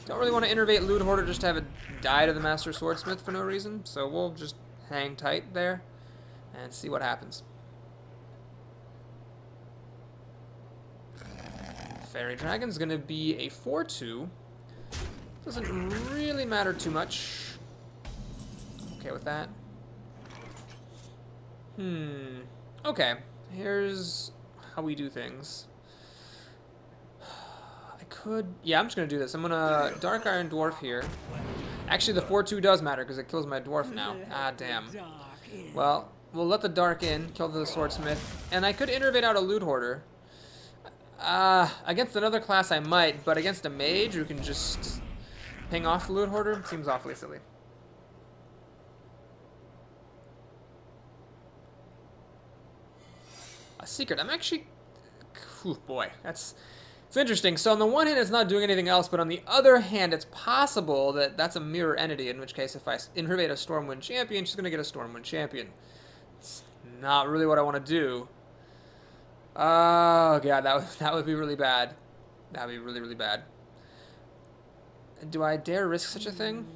Don't really want to innervate Loot Hoarder just to have it die to the Master Swordsmith for no reason, so we'll just hang tight there and see what happens. Fairy Dragon's going to be a 4/2. Doesn't really matter too much. Okay with that. Okay, here's how we do things. Yeah, I'm just gonna do this. I'm gonna Dark Iron Dwarf here. Actually, the 4/2 does matter because it kills my dwarf now. Ah, damn. Well, we'll let the Dark in, kill the Swordsmith, and I could innervate out a Loot Hoarder. Against another class I might, but against a mage who can just ping off the Loot Hoarder seems awfully silly. A Secret. I'm actually... Whew, boy, it's interesting. So on the one hand, it's not doing anything else, but on the other hand, it's possible that that's a mirror entity, in which case if I innervate a Stormwind Champion, she's going to get a Stormwind Champion. It's not really what I want to do. Oh, God, that would be really bad. That would be really, really bad. Do I dare risk such a thing?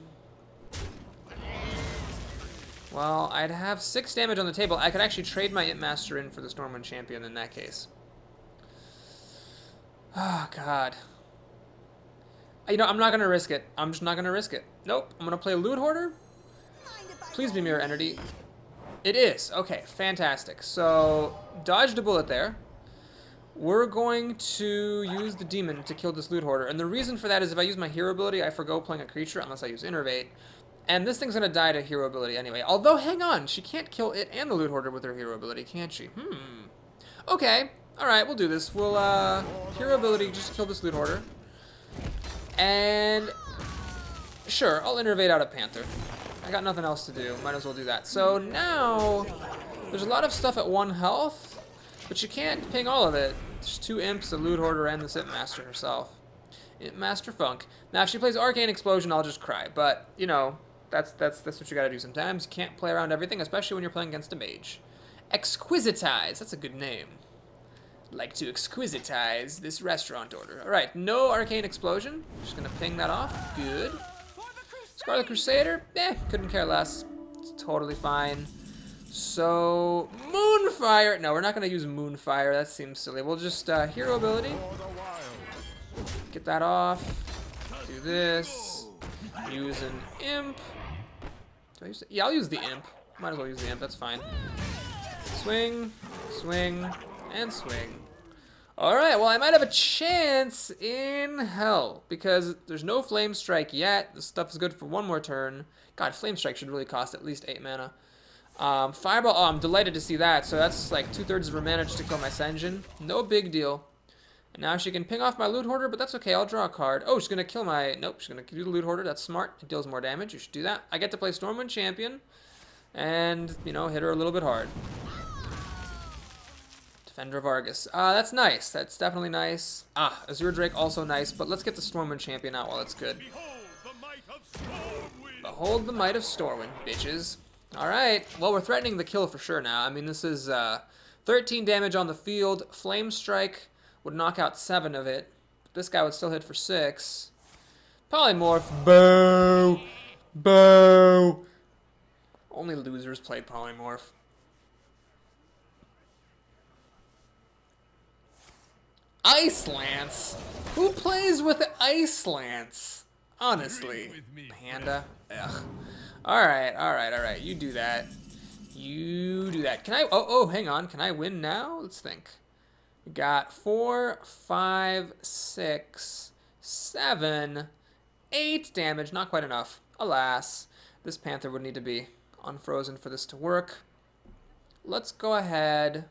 Well, I'd have 6 damage on the table. I could actually trade my Impmaster in for the Stormwind Champion in that case. Oh, God. You know, I'm not going to risk it. I'm just not going to risk it. Nope. I'm going to play Loot Hoarder. Please be Mirror Entity. It is. Okay, fantastic. So, dodged a bullet there. We're going to use the Demon to kill this Loot Hoarder. And the reason for that is if I use my Hero ability, I forgo playing a creature unless I use Innervate. And this thing's going to die to Hero ability anyway. Although, hang on. She can't kill it and the Loot Hoarder with her Hero ability, can she? Okay. Alright, we'll do this. We'll, Hero ability just to kill this Loot Hoarder. And... Sure, I'll innervate out a Panther. I got nothing else to do. Might as well do that. So now... There's a lot of stuff at 1 health, but you can't ping all of it. There's 2 Imps, a Loot Hoarder, and the Impmaster herself. Impmaster Funk. Now, if she plays Arcane Explosion, I'll just cry. But, you know, that's what you gotta do sometimes. You can't play around everything, especially when you're playing against a mage. Exquisitize. That's a good name. Like to exquisitize this restaurant order. Alright, no Arcane Explosion. Just gonna ping that off. Good. Scarlet Crusader? Couldn't care less. It's totally fine. So, Moonfire. No, we're not gonna use Moonfire. That seems silly. We'll just, Hero ability. Get that off. Do this. Use an Imp. Do I use it? Yeah, I'll use the Imp. Might as well use the Imp. That's fine. Swing. Swing. And swing. Alright, well, I might have a chance in hell, because there's no Flame Strike yet. This stuff is good for 1 more turn. God, Flame Strike should really cost at least 8 mana. Fireball, oh, I'm delighted to see that. So that's like 2/3 of her mana just to kill my Sen'jin. No big deal. And now she can ping off my Loot Hoarder, but that's okay, I'll draw a card. Oh, she's going to kill my... Nope, she's going to do the Loot Hoarder, that's smart. It deals more damage, you should do that. I get to play Stormwind Champion, and, you know, hit her a little bit hard. Defender of Argus. That's nice. That's definitely nice. Azure Drake also nice, but let's get the Stormwind Champion out while it's good. Behold the might of Stormwind, bitches. Alright, well, we're threatening the kill for sure now. I mean, this is 13 damage on the field. Flame Strike would knock out 7 of it. This guy would still hit for 6. Polymorph. Boo! Boo! Only losers play Polymorph. Ice Lance? Who plays with Ice Lance? Honestly. Panda. Ugh. Alright. You do that. You do that. Can I... Oh, hang on. Can I win now? Let's think. We got 4, 5, 6, 7, 8 damage. Not quite enough. Alas. This Panther would need to be unfrozen for this to work. Let's go ahead.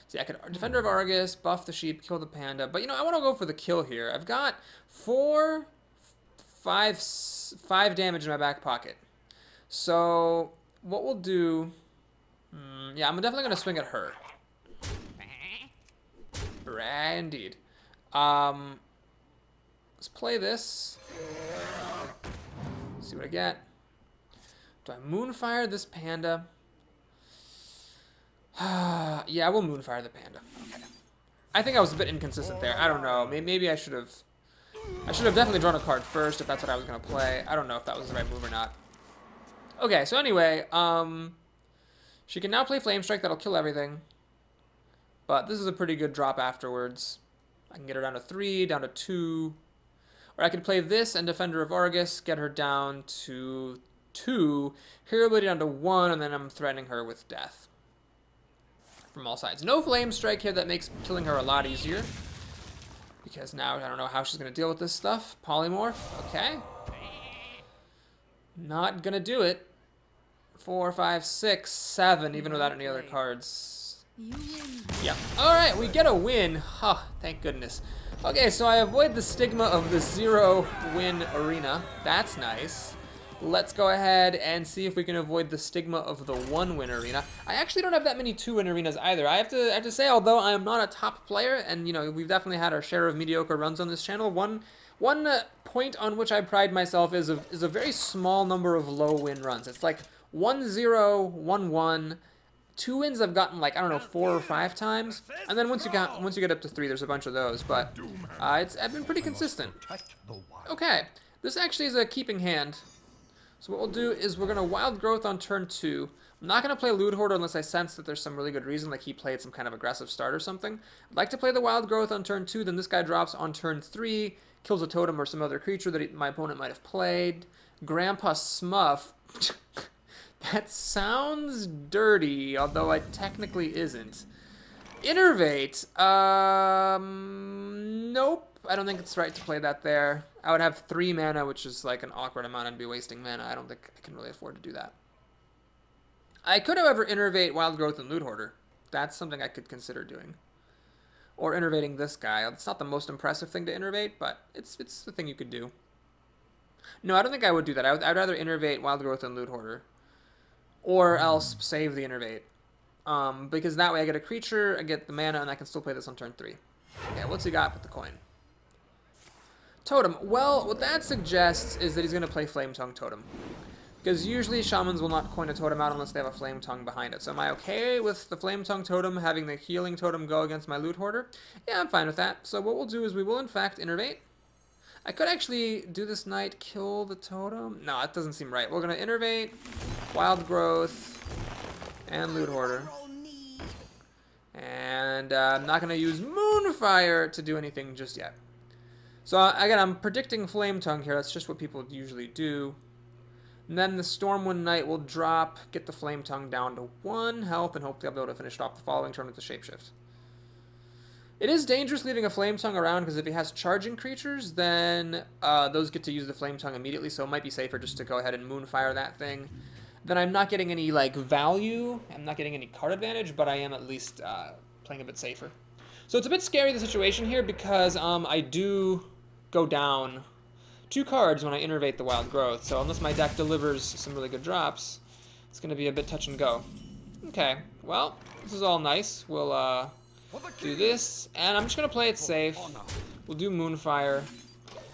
See, I could Defender of Argus, buff the sheep, kill the panda. But, you know, I want to go for the kill here. I've got 5 damage in my back pocket. So, what we'll do... yeah, I'm definitely going to swing at her. Indeed. Let's play this. See what I get. Do I Moonfire this panda? Yeah, we'll Moonfire the panda. Okay. I think I was a bit inconsistent there. I don't know. Maybe I should have... definitely drawn a card first if that's what I was going to play. I don't know if that was the right move or not. Okay, so anyway, she can now play Flame Strike. That'll kill everything. But this is a pretty good drop afterwards. I can get her down to 3, down to 2. Or I could play this and Defender of Argus, get her down to 2, Hero Ability down to 1, and then I'm threatening her with death. From all sides. No Flame Strike here, that makes killing her a lot easier. Because now I don't know how she's going to deal with this stuff. Polymorph, okay. Not going to do it. 4, 5, 6, 7, even without any other cards. Yeah. Alright, we get a win. Huh, thank goodness. Okay, so I avoid the stigma of the 0-win arena. That's nice. Let's go ahead and see if we can avoid the stigma of the 1-win arena. I actually don't have that many 2-win arenas either. I have to say, although I am not a top player, and you know we've definitely had our share of mediocre runs on this channel. One point on which I pride myself is a very small number of low-win runs. It's like 1-0, 1-1. 2 wins I've gotten like, I don't know, 4 or 5 times, and then once you get up to 3, there's a bunch of those. But I've been pretty consistent. Okay, this actually is a keeping hand. So what we'll do is we're going to Wild Growth on turn 2. I'm not going to play Loot Hoarder unless I sense that there's some really good reason, like he played some kind of aggressive start or something. I'd like to play the Wild Growth on turn 2, then this guy drops on turn 3, kills a totem or some other creature that my opponent might have played. Grandpa Smuff. That sounds dirty, although it technically isn't. Innervate. Nope. I don't think it's right to play that there. I would have 3 mana, which is like an awkward amount. I'd be wasting mana. I don't think I can really afford to do that. I could, however, Innervate Wild Growth and Loot Hoarder. That's something I could consider doing. Or innervating this guy. It's not the most impressive thing to innervate, but it's the thing you could do. No, I don't think I would do that. I'd rather innervate Wild Growth and Loot Hoarder. Or else save the innervate. Because that way I get a creature, I get the mana, and I can still play this on turn 3. Okay, what's he got with the coin? Totem. Well, what that suggests is that he's going to play Flame Tongue Totem. Because usually shamans will not coin a totem out unless they have a Flame Tongue behind it. So am I okay with the Flame Tongue Totem having the Healing Totem go against my Loot Hoarder? Yeah, I'm fine with that. So what we'll do is we will in fact innervate. I could actually do this knight, kill the totem. No, that doesn't seem right. We're going to innervate, Wild Growth, and Loot Hoarder. And I'm not going to use Moonfire to do anything just yet. So again, I'm predicting Flame Tongue here. That's just what people usually do. And then the Stormwind Knight will drop, get the Flame Tongue down to 1 health, and hopefully I'll be able to finish it off the following turn with the Shapeshift. It is dangerous leaving a Flame Tongue around, because if he has charging creatures, then those get to use the Flame Tongue immediately, so it might be safer just to go ahead and Moonfire that thing. Then I'm not getting any like value, I'm not getting any card advantage, but I am at least playing a bit safer. So it's a bit scary, the situation here, because I do go down 2 cards when I innervate the Wild Growth, so unless my deck delivers some really good drops, it's going to be a bit touch and go. Okay, well, this is all nice. We'll do this, and I'm just going to play it safe. We'll do Moonfire.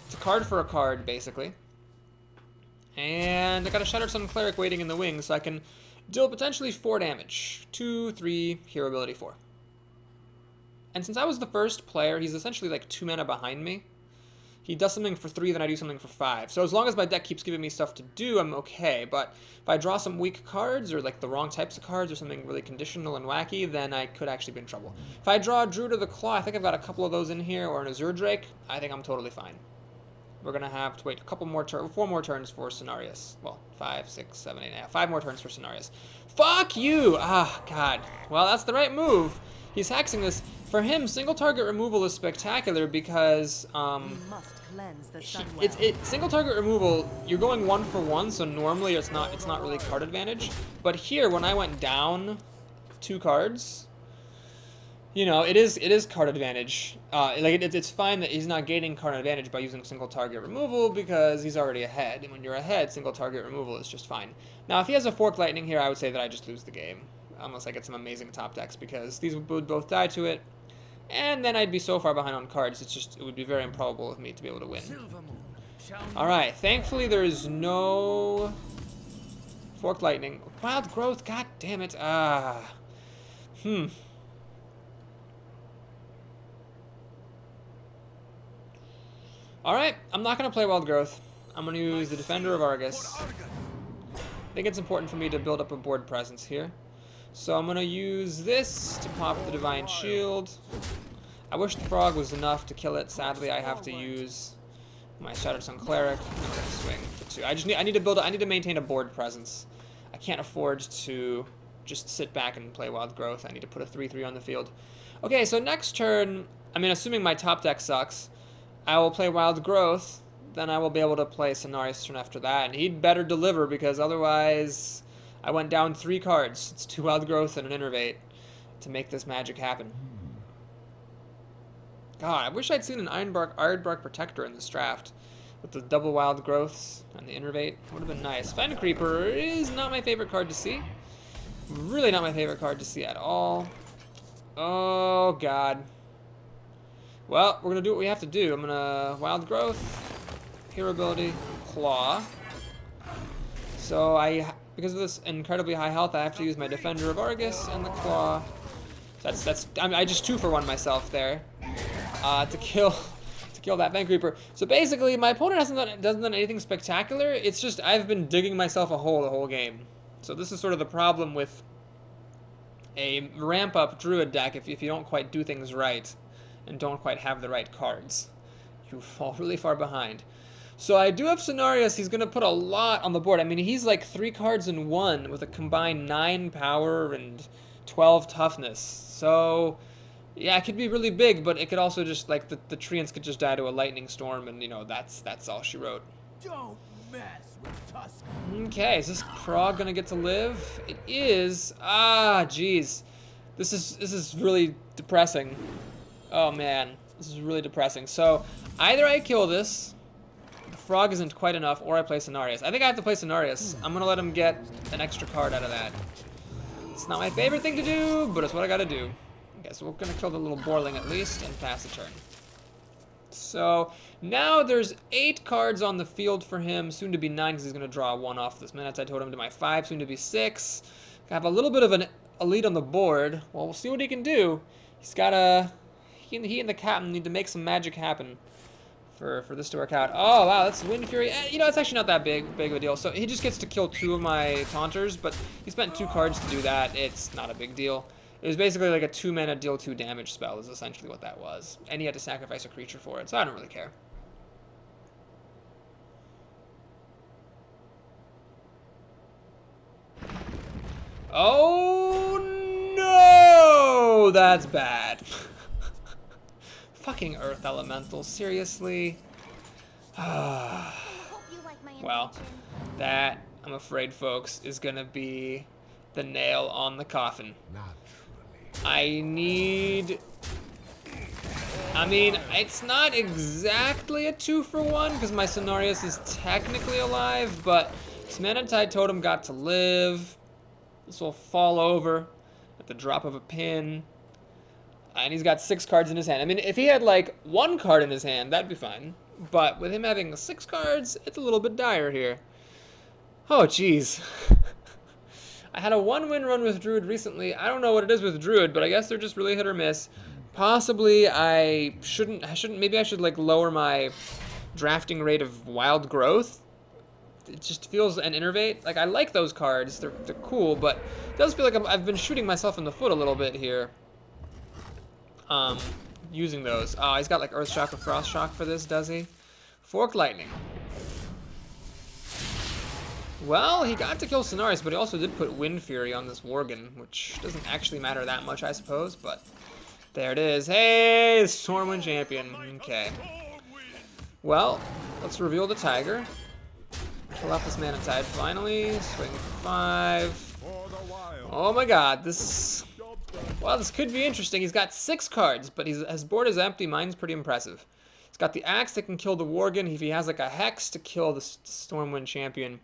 It's a card for a card, basically. And I got a Shattered Sun Cleric waiting in the wings, so I can Deal potentially 4 damage. 2, 3, hero ability 4. And since I was the first player, he's essentially like 2 mana behind me. He does something for 3, then I do something for 5. So as long as my deck keeps giving me stuff to do, I'm okay. But if I draw some weak cards, or like the wrong types of cards, or something really conditional and wacky, then I could actually be in trouble. If I draw a Druid of the Claw, I think I've got a couple of those in here, or an Azure Drake, I think I'm totally fine. We're going to have to wait a couple more turns, 4 more turns for Cenarius. Well, 5, 6, 7, 8, 5 more turns for Cenarius. Fuck you! Ah, God. Well, that's the right move. He's hexing this. For him, single target removal is spectacular because single target removal. You're going 1 for 1, so normally it's not really card advantage. But here, when I went down 2 cards, you know, it is card advantage. It's fine that he's not gaining card advantage by using single target removal because he's already ahead. And when you're ahead, single target removal is just fine. Now, if he has a Fork Lightning here, I would say that I just lose the game. Unless I get some amazing top decks, because these would both die to it. And then I'd be so far behind on cards, it would be very improbable of me to be able to win. Alright, thankfully there is no Forked Lightning. Wild Growth, god damn it. Alright, I'm not going to play Wild Growth. I'm going to use the Defender of Argus. I think it's important for me to build up a board presence here. So I'm going to use this to pop the Divine Shield. I wish the Frog was enough to kill it. Sadly, I have to use my Shattered Sun Cleric. I'm going to swing for 2. I need to maintain a board presence. I can't afford to just sit back and play Wild Growth. I need to put a 3/3 on the field. Okay, so next turn, I mean, assuming my top deck sucks, I will play Wild Growth. Then I will be able to play Cenarius turn after that. And he'd better deliver, because otherwise I went down 3 cards. It's 2 Wild Growth and an Innervate to make this magic happen. God, I wish I'd seen an Ironbark Protector in this draft. With the double Wild Growths and the Innervate. Would have been nice. Fen Creeper is not my favorite card to see. Really not my favorite card to see at all. Oh, God. Well, we're going to do what we have to do. I'm going to Wild Growth, Hero Ability, Claw. So because of this incredibly high health, I have to use my Defender of Argus and the Claw. I just 2-for-1 myself there to kill that Fen Creeper. So basically, my opponent hasn't done anything spectacular. It's just I've been digging myself a hole the whole game. So this is sort of the problem with a ramp-up Druid deck. If you don't quite do things right and don't quite have the right cards, you fall really far behind. So I do have Cenarius. He's going to put a lot on the board. I mean, he's like 3 cards in 1 with a combined 9 power and 12 toughness. So yeah, it could be really big, but it could also just, like, the treants could just die to a lightning storm, and, you know, that's all she wrote. Don't mess with Tusk. Okay, is this Frog gonna get to live? It is. Ah, jeez. This is really depressing. Oh, man. This is really depressing. So, either I kill this, the Frog isn't quite enough, or I play Cenarius. I think I have to play Cenarius. I'm gonna let him get an extra card out of that. It's not my favorite thing to do, but it's what I gotta do. Okay, so we're going to kill the little Boarling at least and pass the turn. So now there's 8 cards on the field for him, soon to be 9 because he's going to draw 1 off this Manatide Totem to my 5, soon to be 6. I have a little bit of a lead on the board. Well, we'll see what he can do. He's got he and the Captain need to make some magic happen for this to work out. Oh, wow, that's Wind Fury. You know, it's actually not that big of a deal. So he just gets to kill 2 of my Taunters, but he spent 2 cards to do that. It's not a big deal. It was basically like a 2-mana deal 2 damage spell is essentially what that was. And he had to sacrifice a creature for it, so I don't really care. Oh no! That's bad. Fucking Earth Elemental, seriously? Well, that, I'm afraid, folks, is gonna be the nail on the coffin. I mean, it's not exactly a 2-for-1 because my Cenarius is technically alive, but this Manatide Totem got to live. This will fall over at the drop of a pin. And he's got 6 cards in his hand. I mean, if he had like 1 card in his hand, that'd be fine. But with him having 6 cards, it's a little bit dire here. Oh, jeez. I had a 1-win run with Druid recently. I don't know what it is with Druid, but I guess they're just really hit or miss. Possibly I shouldn't, maybe I should like lower my drafting rate of Wild Growth. It just feels, an Innervate. Like, I like those cards. They're cool, but it does feel like I've been shooting myself in the foot a little bit here. Using those. Oh, he's got like Earth Shock or Frost Shock for this, does he? Forked Lightning. Well, he got to kill Sonaris, but he also did put Wind Fury on this Worgen, which doesn't actually matter that much, I suppose, but there it is. Hey, Stormwind Champion. Okay. Well, let's reveal the Tiger. Kill off this Mana Tide finally. Swing for 5. Oh my god, this... Well, this could be interesting. He's got 6 cards, but his board is empty. Mine's pretty impressive. He's got the Axe that can kill the Worgen. If he has like a Hex to kill the Stormwind Champion,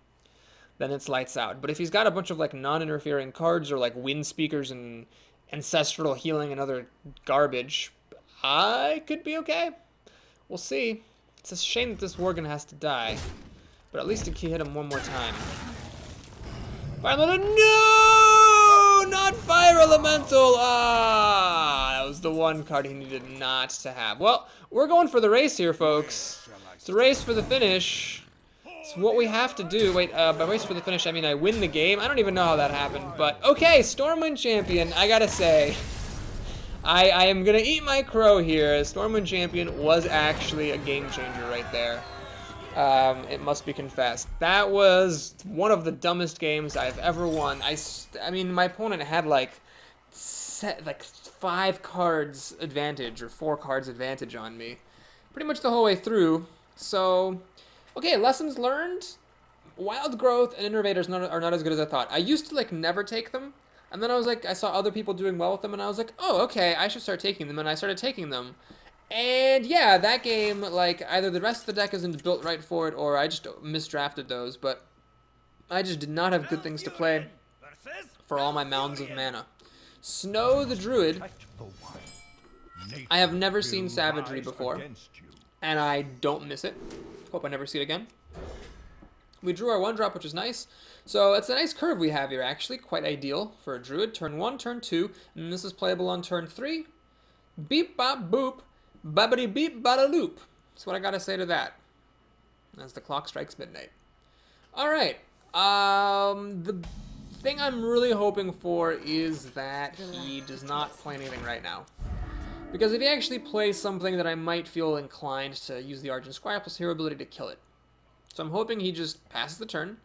then it's lights out. But if he's got a bunch of like non-interfering cards or like Wind Speakers and Ancestral Healing and other garbage, I could be okay. We'll see. It's a shame that this Worgen has to die, but at least it can hit him one more time. Fire Elemental, no! Not Fire Elemental! Ah, that was the one card he needed not to have. Well, we're going for the race here, folks. It's the race for the finish. It's what we have to do. Wait, by race for the finish, I mean I win the game. I don't even know how that happened, but okay, Stormwind Champion, I gotta say, I am gonna eat my crow here. Stormwind Champion was actually a game changer right there. It must be confessed. That was one of the dumbest games I've ever won. I mean, my opponent had like 5 cards advantage or 4 cards advantage on me, pretty much the whole way through. So, okay, lessons learned. Wild Growth and Innervators are not as good as I thought. I used to like never take them, and then I was like, I saw other people doing well with them, and I was like, oh, okay, I should start taking them, and I started taking them. And yeah, that game, like, either the rest of the deck isn't built right for it, or I just misdrafted those, but I just did not have good things to play for all my mounds of mana. Snow the Druid. I have never seen Savagery before, and I don't miss it. Hope I never see it again. We drew our 1-drop, which is nice. So it's a nice curve we have here, actually. Quite ideal for a Druid. Turn 1, turn 2, and this is playable on turn 3. Beep, bop, boop. Babbity beep, bada loop. That's what I gotta say to that. As the clock strikes midnight. Alright. The thing I'm really hoping for is that he does not play anything right now. Because if he actually plays something, that I might feel inclined to use the Argent Squire plus hero ability to kill it. So I'm hoping he just passes the turn.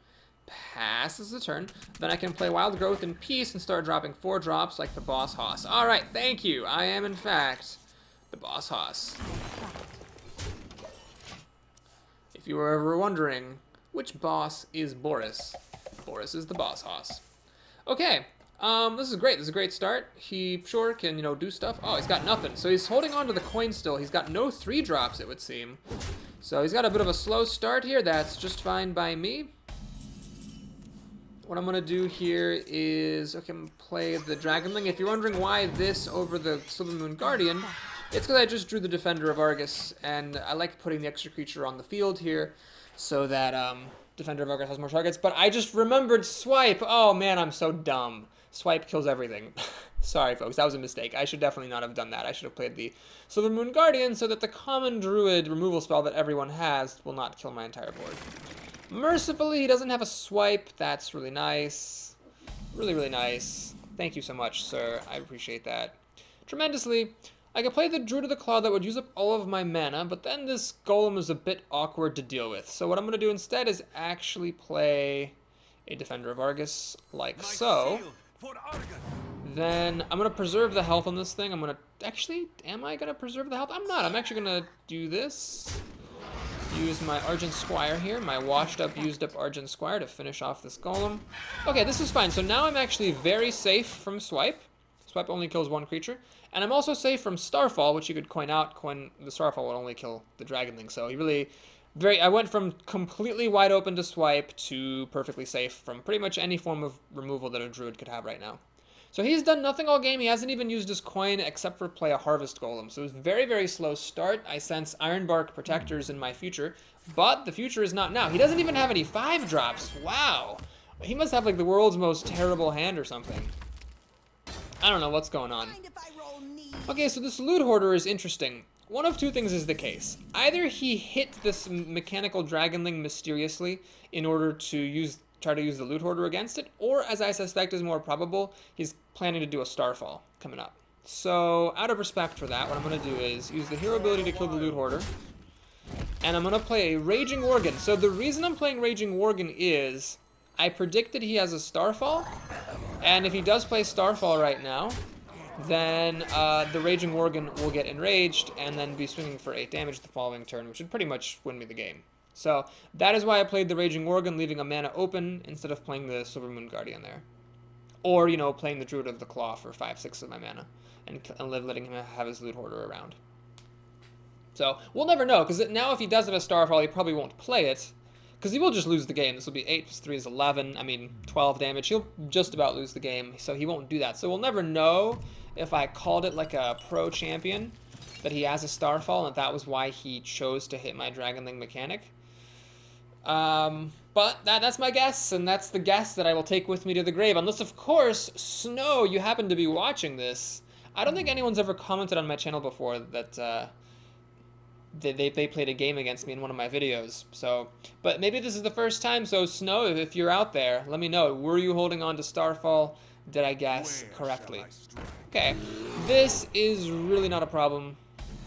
Then I can play Wild Growth in peace and start dropping 4 drops like the Boss Hoss. Alright, thank you. I am, in fact, the Boss Hoss. If you were ever wondering, which boss is Boris? Boris is the Boss Hoss. Okay, this is great. This is a great start. He sure can, do stuff. Oh, he's got nothing. So he's holding on to the coin still. He's got no 3 drops, it would seem. So he's got a bit of a slow start here. That's just fine by me. What I'm going to do here is, okay, I'm going to play the Dragonling. If you're wondering why this over the Silver Moon Guardian, it's because I just drew the Defender of Argus, and I like putting the extra creature on the field here so that Defender of Argus has more targets. But I just remembered Swipe. Oh, man, I'm so dumb. Swipe kills everything. Sorry, folks, that was a mistake. I should definitely not have done that. I should have played the Silver Moon Guardian so that the common Druid removal spell that everyone has will not kill my entire board. Mercifully, he doesn't have a Swipe. That's really nice. Really, really nice. Thank you so much, sir. I appreciate that tremendously. I could play the Druid of the Claw that would use up all of my mana, but then this Golem is a bit awkward to deal with. So what I'm going to do instead is actually play a Defender of Argus, like so. Then I'm going to preserve the health on this thing. I'm going to... Actually, am I going to preserve the health? I'm not. I'm actually going to do this. Use my Argent Squire here, my washed up, used up Argent Squire to finish off this Golem. Okay, this is fine. So now I'm actually very safe from Swipe. Swipe only kills 1 creature. And I'm also safe from Starfall, which you could coin out. The Starfall would only kill the Dragonling. So he really... I went from completely wide open to Swipe to perfectly safe from pretty much any form of removal that a Druid could have right now. So he's done nothing all game. He hasn't even used his coin except for play a Harvest Golem. So it was a very, very slow start. I sense Ironbark Protectors in my future, but the future is not now. He doesn't even have any 5 drops. Wow. He must have like the world's most terrible hand or something. I don't know what's going on. Okay, so this loot hoarder is interesting. One of two things is the case. Either he hit this mechanical dragonling mysteriously in order to try to use the loot hoarder against it, or as I suspect is more probable, he's planning to do a starfall coming up. So out of respect for that, what I'm going to do is use the hero ability to kill the loot hoarder, and I'm going to play a Raging Worgen. So the reason I'm playing Raging Worgen is I predicted he has a starfall, and if he does play starfall right now, then the Raging Worgen will get enraged and then be swinging for 8 damage the following turn, which would pretty much win me the game. So that is why I played the Raging Worgen, leaving a mana open instead of playing the Silver Moon Guardian there. Or, you know, playing the Druid of the Claw for 5/6 of my mana and letting him have his loot hoarder around. So we'll never know, because now if he does have a starfall, he probably won't play it, because he will just lose the game. This will be 8 plus 3 is 11, 12 damage. He'll just about lose the game, so he won't do that. So we'll never know if I called it like a pro champion, that he has a starfall, and that was why he chose to hit my Dragonling mechanic. But that's my guess, and that's the guess that I will take with me to the grave. Unless, of course, Snow, you happen to be watching this. I don't think anyone's ever commented on my channel before that they played a game against me in one of my videos. So, but maybe this is the first time, so Snow, if you're out there, let me know. Were you holding on to Starfall? Did I guess correctly? Okay, this is really not a problem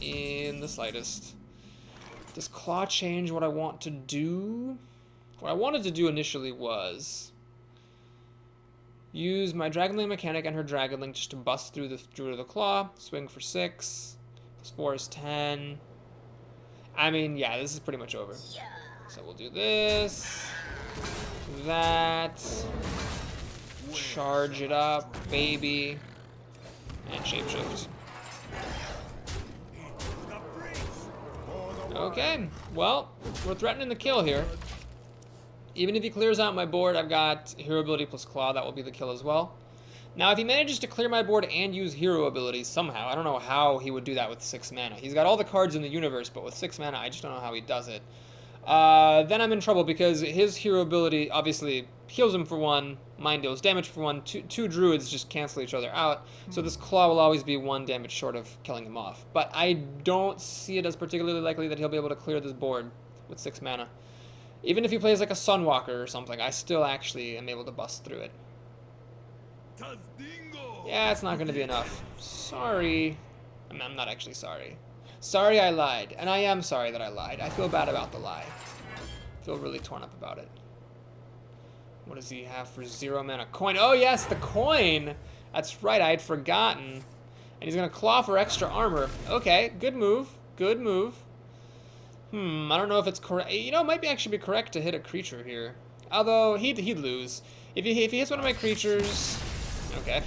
in the slightest. Does Claw change what I want to do? What I wanted to do initially was use my Dragonling mechanic and her Dragonling just to bust through the Druid of the Claw, swing for 6, plus 4 is 10. I mean, yeah, this is pretty much over. So we'll do this, that, charge it up, baby, and shapeshift. Okay, well, we're threatening the kill here. Even if he clears out my board, I've got hero ability plus claw. That will be the kill as well. Now, if he manages to clear my board and use hero abilities somehow, I don't know how he would do that with 6 mana. He's got all the cards in the universe, but with 6 mana, I just don't know how he does it. Then I'm in trouble because his hero ability obviously heals him for 1, mine deals damage for 1. Two druids just cancel each other out, so this claw will always be 1 damage short of killing him off. But I don't see it as particularly likely that he'll be able to clear this board with 6 mana. Even if he plays like a Sunwalker or something, I still actually am able to bust through it. Yeah, it's not going to be enough. Sorry. I'm not actually sorry. Sorry I lied. And I am sorry that I lied. I feel bad about the lie. I feel really torn up about it. What does he have for 0 mana? Coin. Oh, yes, the coin. That's right. I had forgotten. And he's going to claw for extra armor. Okay, good move. Good move. I don't know if it's correct. You know, it might actually be correct to hit a creature here. Although, he'd lose. If he hits one of my creatures... Okay.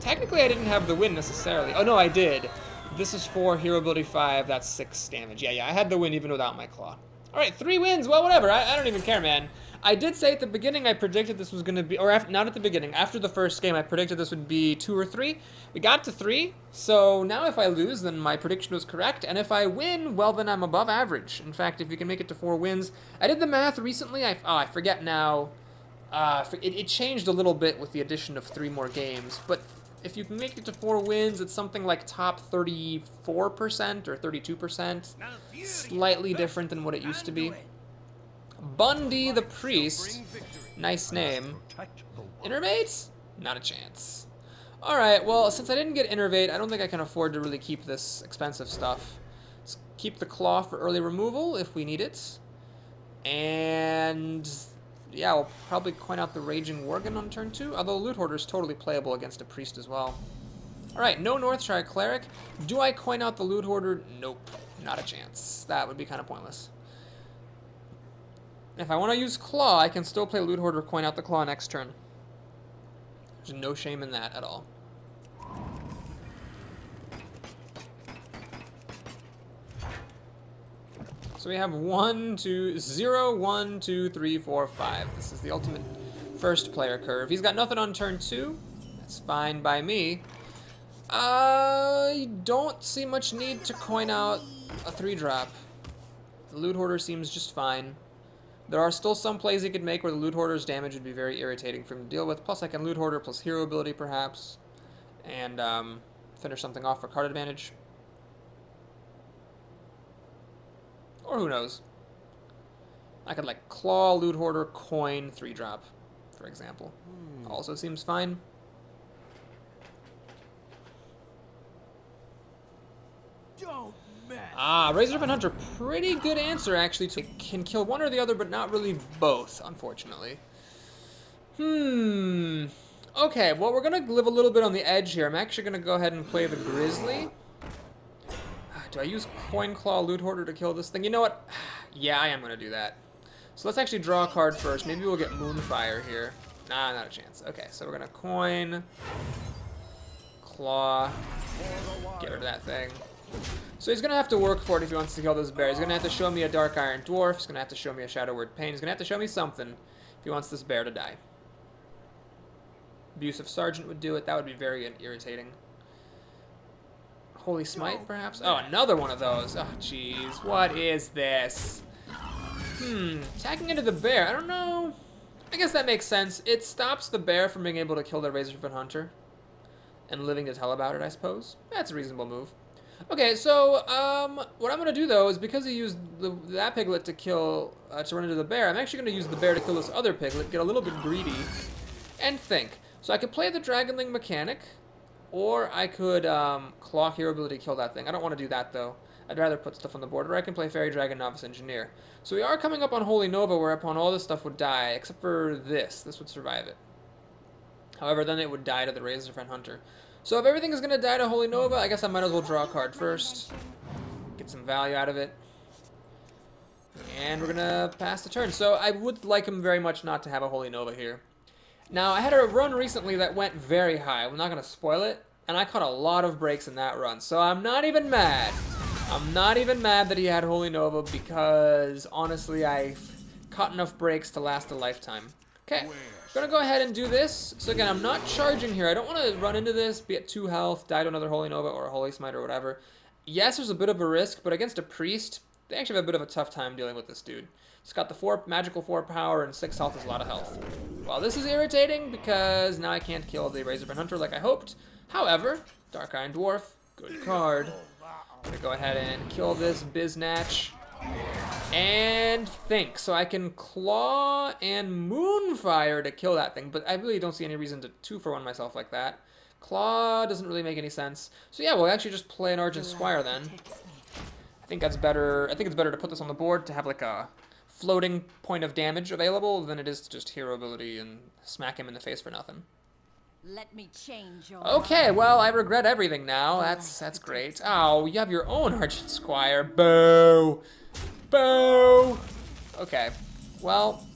Technically, I didn't have the win necessarily. Oh, no, I did. This is for hero ability 5. That's 6 damage. Yeah, I had the win even without my claw. All right, 3 wins. Well, whatever. I don't even care, man. I did say at the beginning I predicted this was going to be... Or after, not at the beginning. After the first game, I predicted this would be 2 or 3. We got to 3. So now if I lose, then my prediction was correct. And if I win, well, then I'm above average. In fact, if you can make it to 4 wins... I did the math recently. I forget now... it changed a little bit with the addition of 3 more games, but if you can make it to 4 wins, it's something like top 34% or 32%. Slightly different than what it used to be. Bundy the Priest. Nice name. Innervate? Not a chance. Alright, well, since I didn't get Innervate, I don't think I can afford to really keep this expensive stuff. Let's keep the Claw for early removal if we need it. And... yeah, we'll probably coin out the Raging Worgen on turn 2, although Loot Hoarder is totally playable against a Priest as well. Alright, no Northshire Cleric. Do I coin out the Loot Hoarder? Nope, not a chance. That would be kind of pointless. If I want to use Claw, I can still play Loot Hoarder, coin out the Claw next turn. There's no shame in that at all. So we have 1, 2, 0, 1, 2, 3, 4, 5. This is the ultimate first player curve. He's got nothing on turn 2. That's fine by me. I don't see much need to coin out a 3-drop. The Loot Hoarder seems just fine. There are still some plays he could make where the Loot Hoarder's damage would be very irritating for him to deal with. Plus I can Loot Hoarder plus hero ability perhaps. And finish something off for card advantage. Or who knows. I could like Claw, Loot Hoarder, Coin, 3-drop, for example. Also seems fine. Don't mess. Razorfin Hunter, pretty good answer actually. It can kill one or the other, but not really both, unfortunately. Okay, well, we're gonna live a little bit on the edge here. I'm actually gonna go ahead and play the Grizzly. Do I use Coin Claw Loot Hoarder to kill this thing? You know what? Yeah, I am gonna do that. So let's actually draw a card first. Maybe we'll get Moonfire here. Nah, not a chance. Okay, so we're gonna Coin, Claw, get rid of that thing. So he's gonna have to work for it if he wants to kill this bear. He's gonna have to show me a Dark Iron Dwarf. He's gonna have to show me a Shadow Word Pain. He's gonna have to show me something if he wants this bear to die. Abusive Sergeant would do it. That would be very irritating. Holy Smite, perhaps? Oh, another one of those. Oh, jeez. What is this? Attacking into the bear. I don't know. I guess that makes sense. It stops the bear from being able to kill the Razorfin Hunter. And living to tell about it, I suppose. That's a reasonable move. Okay, so, what I'm going to do, though, is because he used that piglet to kill, to run into the bear, I'm actually going to use the bear to kill this other piglet, get a little bit greedy, and think. So I could play the Dragonling mechanic, or I could Claw Hero ability to kill that thing. I don't want to do that, though. I'd rather put stuff on the board, or I can play Fairy Dragon Novice Engineer. So we are coming up on Holy Nova, whereupon all this stuff would die, except for this. This would survive it. However, then it would die to the Razorfin Hunter. So if everything is going to die to Holy Nova, I guess I might as well draw a card first. Get some value out of it. And we're going to pass the turn. So I would like him very much not to have a Holy Nova here. Now, I had a run recently that went very high. I'm not going to spoil it. And I caught a lot of breaks in that run. So I'm not even mad. I'm not even mad that he had Holy Nova because, honestly, I've caught enough breaks to last a lifetime. Okay, I'm going to go ahead and do this. So again, I'm not charging here. I don't want to run into this, be at 2 health, die to another Holy Nova or a Holy Smite or whatever. Yes, there's a bit of a risk, but against a Priest, they actually have a bit of a tough time dealing with this dude. It's got the 4 magical 4 power and 6 health is a lot of health. Well, this is irritating because now I can't kill the Razorfin Hunter like I hoped. However, Dark Iron Dwarf, good card. I'm going to go ahead and kill this Biznatch. And think. So I can Claw and Moonfire to kill that thing, but I really don't see any reason to 2-for-1 myself like that. Claw doesn't really make any sense. So yeah, we'll actually just play an Argent Squire then. I think that's better. I think it's better to put this on the board to have like a floating point of damage available than it is to just hero ability and smack him in the face for nothing. Let me change your Okay, well, I regret everything now. That's great. Oh, you have your own Argent Squire. Boo! Boo! Okay, well,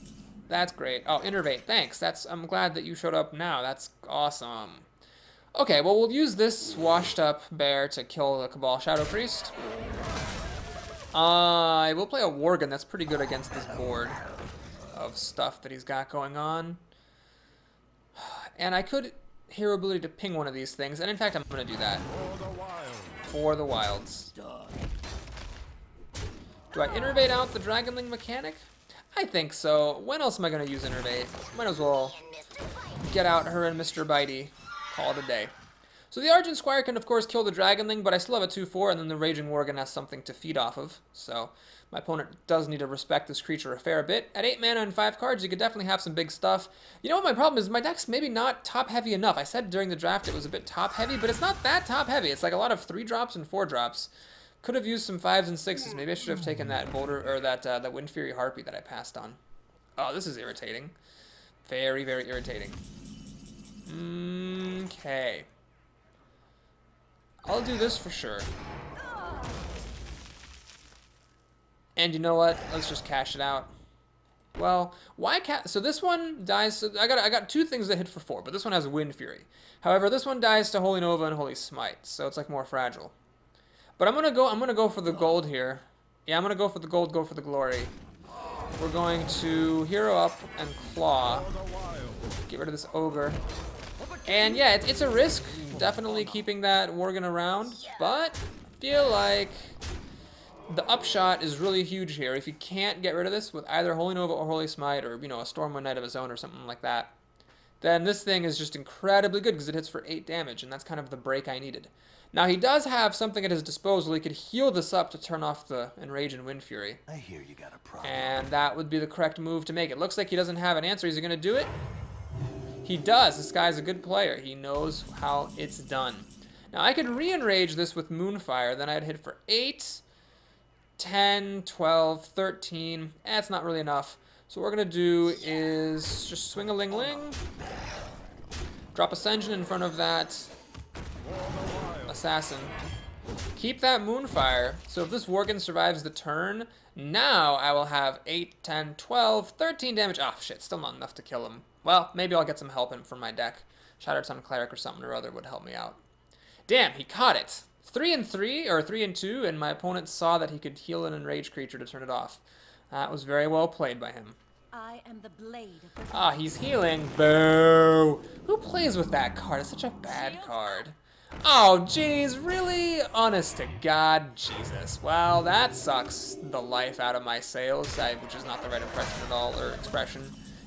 that's great. Oh, Innervate, thanks. I'm glad that you showed up now. That's awesome. Okay, well, we'll use this washed up bear to kill the Cabal Shadow Priest. I will play a Worgen. That's pretty good against this board of stuff that he's got going on. And I could hero ability to ping one of these things, and in fact, I'm going to do that. For the wilds. Do I Innervate out the Dragonling mechanic? I think so. When else am I going to use Innervate? Might as well get out her and Mr. Bitey. Call it a day. So the Argent Squire can, of course, kill the Dragonling, but I still have a 2-4, and then the Raging Worgen has something to feed off of. So my opponent does need to respect this creature a fair bit. At 8 mana and 5 cards, you could definitely have some big stuff. You know what my problem is? My deck's maybe not top-heavy enough. I said during the draft it was a bit top-heavy, but it's not that top-heavy. It's like a lot of 3-drops and 4-drops. Could have used some 5s and 6s. Maybe I should have taken that Boulder, or that Wind Fury Harpy that I passed on. Oh, this is irritating. Very, very irritating. Okay. I'll do this for sure. And you know what? Let's just cash it out. Well, why so this one dies. So I got 2 things that hit for 4, but this one has Wind Fury. However, this one dies to Holy Nova and Holy Smite, so it's like more fragile. But I'm gonna go for the gold here. Yeah, I'm gonna go for the gold, go for the glory. We're going to hero up and claw. Get rid of this ogre. And yeah, it's a risk, definitely keeping that Worgen around, but I feel like the upshot is really huge here. If you can't get rid of this with either Holy Nova or Holy Smite or, you know, a Stormwind Knight of his own or something like that, then this thing is just incredibly good because it hits for 8 damage, and that's kind of the break I needed. Now, he does have something at his disposal. He could heal this up to turn off the Enrage and Wind Fury. I hear you got a problem. And that would be the correct move to make. It looks like he doesn't have an answer. Is he going to do it? He does. This guy's a good player. He knows how it's done. Now, I could re-enrage this with Moonfire. Then I'd hit for 8, 10, 12, 13. It's not really enough. So what we're going to do is just swing a Ling-Ling. Drop Ascension in front of that Assassin. Keep that Moonfire. So if this Worgen survives the turn, now I will have 8, 10, 12, 13 damage. Oh, shit. Still not enough to kill him. Well, maybe I'll get some help in from my deck. Shattered Sun Cleric or something or other would help me out. Damn, he caught it. 3 and 3, or 3 and 2, and my opponent saw that he could heal an enraged creature to turn it off. That was very well played by him. I am the blade of the Ah, he's healing. Boo! Who plays with that card? It's such a bad card. Oh, jeez, really? Honest to God, Jesus. Well, that sucks the life out of my sails, which is not the right impression at all, or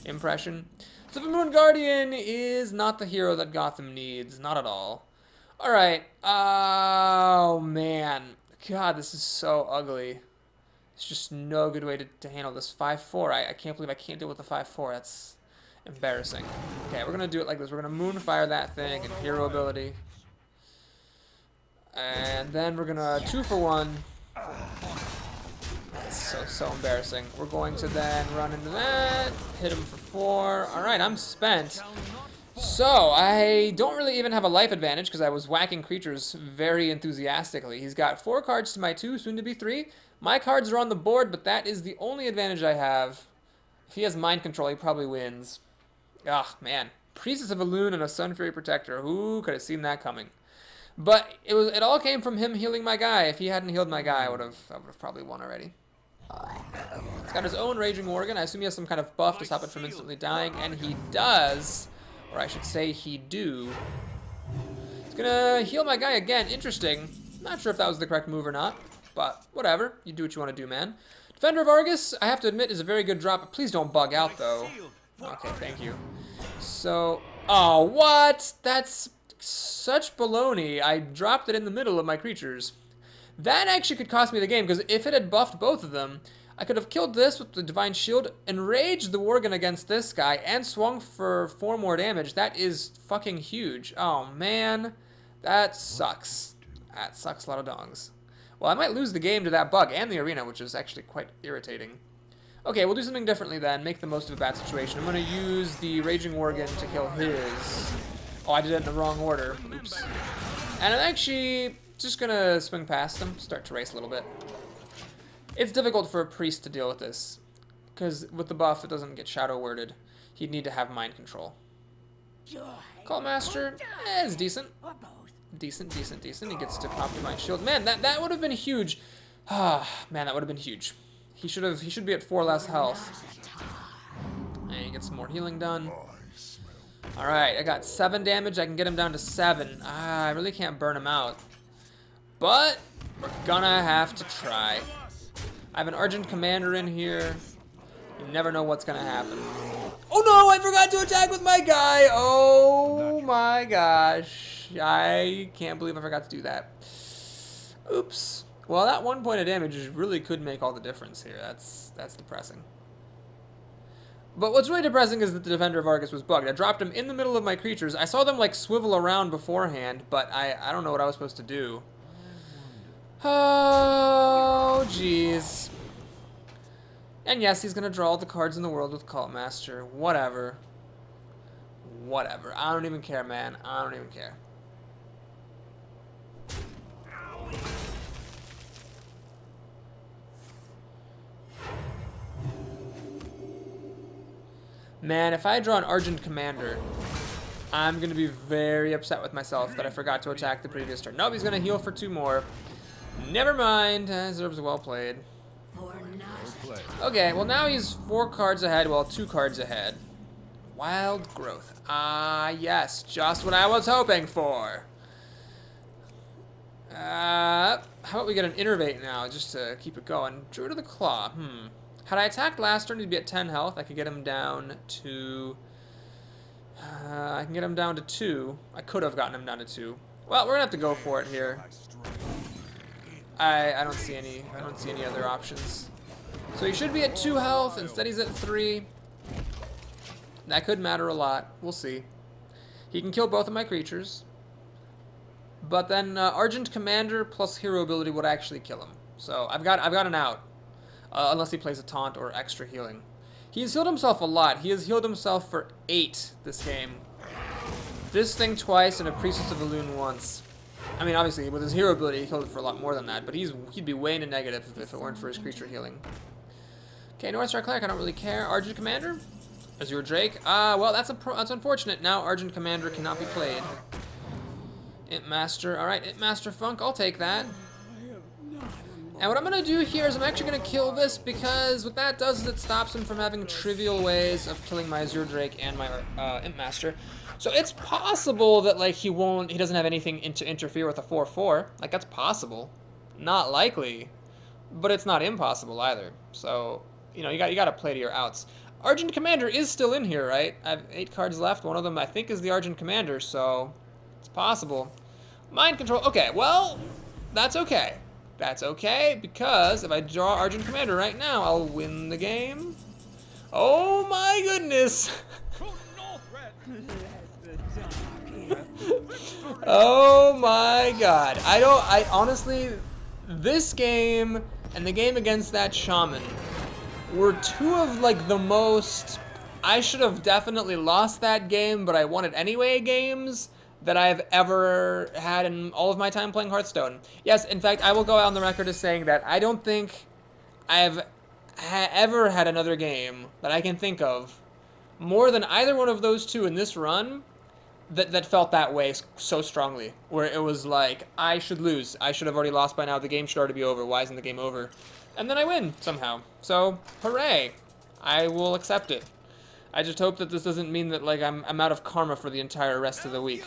impression. So the Moon Guardian is not the hero that Gotham needs, not at all. Alright, oh man. God, this is so ugly. It's just no good way to handle this 5-4. I can't believe I can't deal with the 5-4. That's embarrassing. Okay, we're going to do it like this. We're going to Moonfire that thing and hero ability. And then we're going to 2-for-1. That's so embarrassing. We're going to then run into that, hit him for 4. Alright, I'm spent. So, I don't really even have a life advantage because I was whacking creatures very enthusiastically. He's got 4 cards to my 2, soon to be 3. My cards are on the board, but that is the only advantage I have. If he has Mind Control, he probably wins. Ah, man. Priestess of Elune and a Sun Fury Protector. Who could have seen that coming? But it all came from him healing my guy. If he hadn't healed my guy, I would have probably won already. He's got his own Raging Worgen. I assume he has some kind of buff to stop it from instantly dying, and he does. Or I should say he do. He's gonna heal my guy again. Interesting. Not sure if that was the correct move or not, but whatever. You do what you want to do, man. Defender of Argus, I have to admit, is a very good drop, but please don't bug out, though. Okay, thank you. So, oh, what? That's such baloney. I dropped it in the middle of my creatures. That actually could cost me the game, because if it had buffed both of them, I could have killed this with the Divine Shield, enraged the Worgen against this guy, and swung for 4 more damage. That is fucking huge. Oh, man. That sucks. That sucks a lot of dongs. Well, I might lose the game to that bug and the arena, which is actually quite irritating. Okay, we'll do something differently then. Make the most of a bad situation. I'm going to use the Raging Worgen to kill his. Oh, I did it in the wrong order. Oops. And I'm actually just going to swing past him, start to race a little bit. It's difficult for a priest to deal with this, because with the buff, it doesn't get shadow worded. He'd need to have mind control. Call Master, it's decent. Decent. He gets to pop Divine Shield. Man, that would have been huge. Ah, man, that would have been huge. He should be at 4 less health. And he gets some more healing done. Alright, I got 7 damage. I can get him down to 7. Ah, I really can't burn him out. But we're gonna have to try. I have an Argent Commander in here. You never know what's gonna happen. Oh no, I forgot to attack with my guy! Oh my gosh. I can't believe I forgot to do that. Oops. Well, that 1 point of damage really could make all the difference here. That's depressing. But what's really depressing is that the Defender of Argus was bugged. I dropped him in the middle of my creatures. I saw them like swivel around beforehand, but I don't know what I was supposed to do. Oh, jeez. And yes, he's gonna draw all the cards in the world with Cult Master. Whatever. Whatever. I don't even care, man. I don't even care. Man, if I draw an Argent Commander, I'm gonna be very upset with myself that I forgot to attack the previous turn. Nope, he's gonna heal for 2 more. Never mind. Zerv's well played. Okay, well now he's 4 cards ahead, well 2 cards ahead. Wild Growth. Ah, yes, just what I was hoping for. How about we get an Innervate now, just to keep it going. Druid of the Claw. Had I attacked last turn, he'd be at 10 health. I could get him down to... I can get him down to 2. I could have gotten him down to 2. Well, we're gonna have to go for it here. I don't see any other options. So he should be at 2 health. Instead, he's at 3. That could matter a lot. We'll see. He can kill both of my creatures. But then Argent Commander plus Hero Ability would actually kill him. So I've got an out. Unless he plays a taunt or extra healing. He's healed himself a lot. He has healed himself for 8 this game. This thing twice and a Priestess of Elune once. I mean, obviously, with his hero ability, he killed it for a lot more than that, but he'd be way in a negative if it weren't for his creature healing. Okay, North Star Cleric, I don't really care. Argent Commander? Azure Drake? Well, that's unfortunate. Now Argent Commander cannot be played. IMPMASTER. Alright, IMPMASTER Funk, I'll take that. And what I'm going to do here is I'm actually going to kill this, because what that does is it stops him from having trivial ways of killing my Azure Drake and my IMPMASTER. So it's possible that like he doesn't have anything to interfere with a 4/4. Like, that's possible. Not likely, but it's not impossible either. So, you know, you got to play to your outs. Argent Commander is still in here, right? I have 8 cards left. One of them I think is the Argent Commander, so it's possible. Mind Control. Okay, well, that's okay. That's okay, because if I draw Argent Commander right now, I'll win the game. Oh my goodness! Oh my god. I honestly, this game and the game against that Shaman were 2 of like the most, I should have definitely lost that game, but I won it anyway games that I've ever had in all of my time playing Hearthstone. Yes, in fact, I will go out on the record as saying that I don't think I've ever had another game that I can think of more than either one of those 2 in this run that felt that way so strongly, where it was like, I should lose. I should have already lost by now. The game should already be over. Why isn't the game over? And then I win somehow. So, hooray. I will accept it. I just hope that this doesn't mean that like I'm out of karma for the entire rest of the week.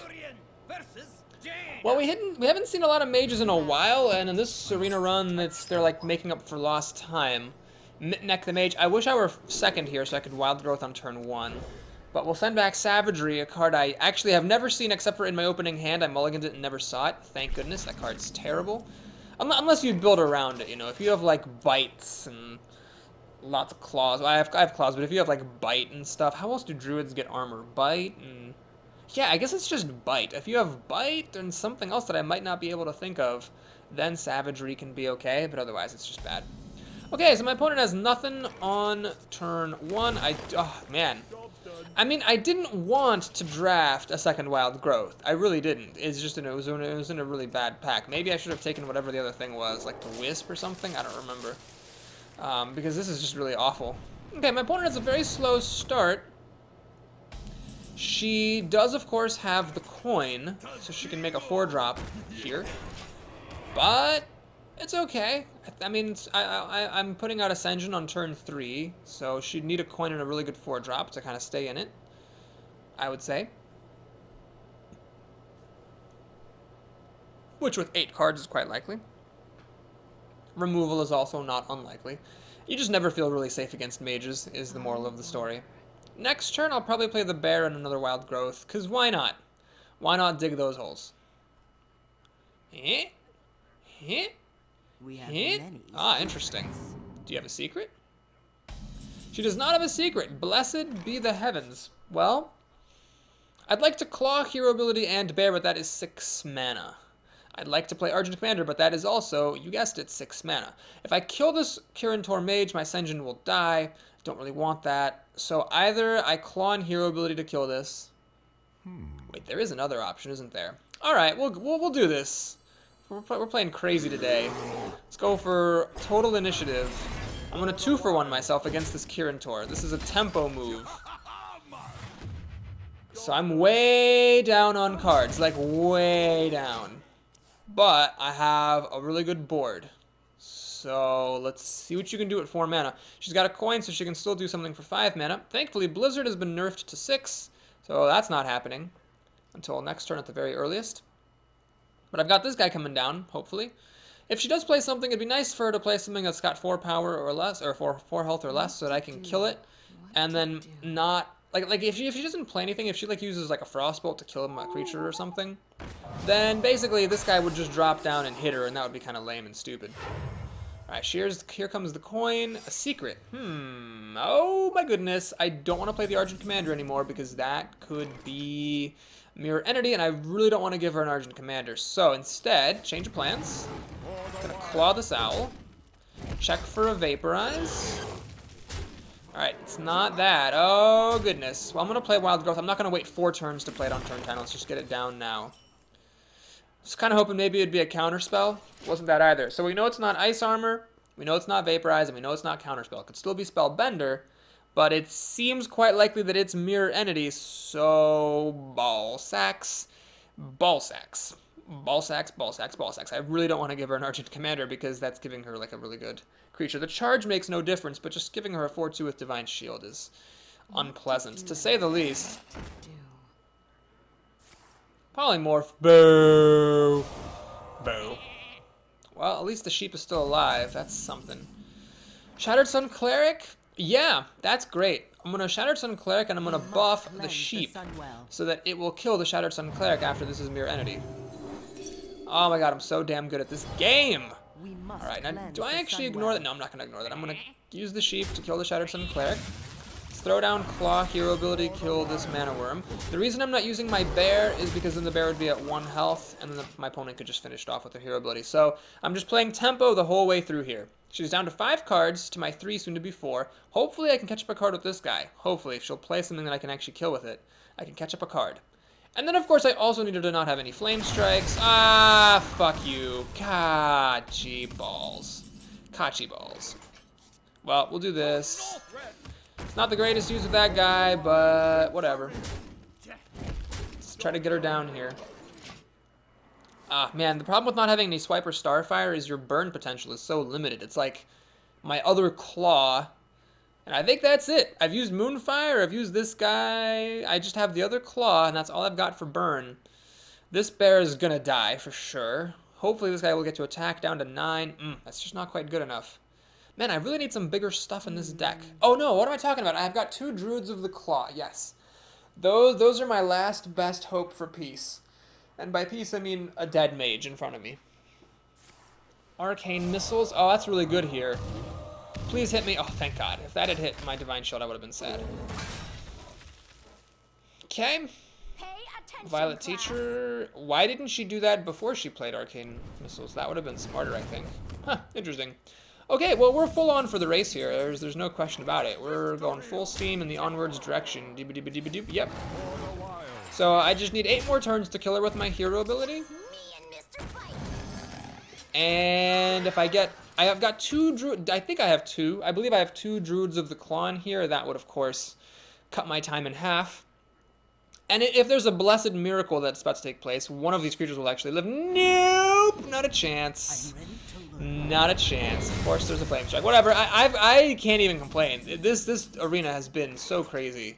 Well, we haven't seen a lot of mages in a while, and in this arena run, they're like making up for lost time. Neck the Mage. I wish I were second here so I could Wild Growth on turn 1. But we'll send back Savagery, a card I actually have never seen except for in my opening hand. I mulliganed it and never saw it. Thank goodness, that card's terrible. Unless you build around it, you know. If you have like bites and lots of claws. Well, I have claws, but if you have like bite and stuff, how else do druids get armor? Bite and... yeah, I guess it's just bite. If you have bite and something else that I might not be able to think of, then Savagery can be okay, but otherwise it's just bad. Okay, so my opponent has nothing on turn 1. Oh, man. I mean, I didn't want to draft a second Wild Growth. I really didn't. It's just, it was in a really bad pack. Maybe I should have taken whatever the other thing was, like the Wisp or something. I don't remember. Because this is just really awful. Okay, my opponent has a very slow start. She does, of course, have the coin, so she can make a 4-drop here. But it's okay. I mean, I'm putting out Ascension on turn 3, so she'd need a coin and a really good 4-drop to kind of stay in it, I would say. Which with 8 cards is quite likely. Removal is also not unlikely. You just never feel really safe against mages, is the moral of the story. Next turn, I'll probably play the bear and another Wild Growth, because why not? Why not dig those holes? We have many. Ah, interesting. Do you have a secret? She does not have a secret. Blessed be the heavens. Well, I'd like to claw hero ability and bear, but that is 6 mana. I'd like to play Argent Commander, but that is also, you guessed it, 6 mana. If I kill this Kirin Mage, my Senjin will die. Don't really want that. So either I claw and hero ability to kill this. Wait, there is another option, isn't there? All right, we'll do this. We're playing crazy today. Let's go for total initiative. I'm gonna 2-for-1 myself against this Kirin Tor. This is a tempo move. So I'm way down on cards, like way down. But I have a really good board. So let's see what you can do at 4 mana. She's got a coin, so she can still do something for 5 mana. Thankfully, Blizzard has been nerfed to 6, so that's not happening until next turn at the very earliest. But I've got this guy coming down, hopefully. If she does play something, it'd be nice for her to play something that's got 4 power or less, or 4 health or less, so that I can kill it. And then not... Like if she doesn't play anything, if she like uses like a frostbolt to kill my creature or something, then basically this guy would just drop down and hit her, and that would be kind of lame and stupid. Alright, here comes the coin. A secret. Oh my goodness. I don't want to play the Argent Commander anymore because that could be Mirror Entity, and I really don't want to give her an Argent Commander. So instead, change of plans. Gonna claw this owl. Check for a Vaporize. Alright, it's not that. Oh, goodness. Well, I'm going to play Wild Growth. I'm not going to wait 4 turns to play it on turn 10. Let's just get it down now. Just kind of hoping maybe it'd be a Counterspell. Wasn't that either. So we know it's not Ice Armor, we know it's not Vaporize, and we know it's not Counterspell. It could still be Spellbender, but it seems quite likely that it's Mirror Entity, so... Ball sacks. Ball sacks. Ball sacks, ball sacks, ball sacks. I really don't want to give her an Argent Commander because that's giving her like a really good creature. The charge makes no difference, but just giving her a 4/2 with Divine Shield is unpleasant, to say the least. Polymorph. Boo. Boo. Well, at least the sheep is still alive. That's something. Shattered Sun Cleric? Yeah, that's great. I'm going to Shattered Sun Cleric, and I'm going to buff the sheep so that it will kill the Shattered Sun Cleric after this is Mirror Entity. Oh my god, I'm so damn good at this game! Alright, now do I actually ignore that? No, I'm not going to ignore that. I'm going to use the sheep to kill the Shattered Sun Cleric. Let's throw down Claw, hero ability, kill this Mana Worm. The reason I'm not using my bear is because then the bear would be at 1 health, and then my opponent could just finish it off with their hero ability. So I'm just playing tempo the whole way through here. She's down to 5 cards to my 3, soon to be 4. Hopefully I can catch up a card with this guy. Hopefully, if she'll play something that I can actually kill with it, I can catch up a card. And then, of course, I also needed to not have any Flame Strikes. Ah, fuck you. Kachi balls. Kachi balls. Well, we'll do this. It's not the greatest use of that guy, but whatever. Let's try to get her down here. Ah, man, the problem with not having any Swipe or Starfire is your burn potential is so limited. It's like my other Claw, and I think that's it. I've used Moonfire, I've used this guy, I just have the other Claw, and that's all I've got for burn. This bear is gonna die for sure. Hopefully this guy will get to attack down to 9. That's just not quite good enough. Man, I really need some bigger stuff in this deck. Oh no, what am I talking about? I've got 2 Druids of the Claw, yes. Those are my last best hope for peace. And by peace, I mean a dead mage in front of me. Arcane Missiles. Oh, that's really good here. Please hit me. Oh, thank God. If that had hit my Divine Shield, I would have been sad. Okay. Violet Teacher. Why didn't she do that before she played Arcane Missiles? That would have been smarter, I think. Huh, interesting. Okay, well, we're full on for the race here. There's no question about it. We're going full steam in the onwards direction. Doop-a-doop-a-doop-a-doop. Yep. So I just need 8 more turns to kill her with my hero ability. And if I have got 2 Druid, I think I have 2. I believe I have 2 Druids of the Claw in here. That would, of course, cut my time in half. And if there's a blessed miracle that's about to take place, one of these creatures will actually live. Nope, not a chance. Not a chance. Of course, there's a Flame Strike. Whatever. I can't even complain. This arena has been so crazy.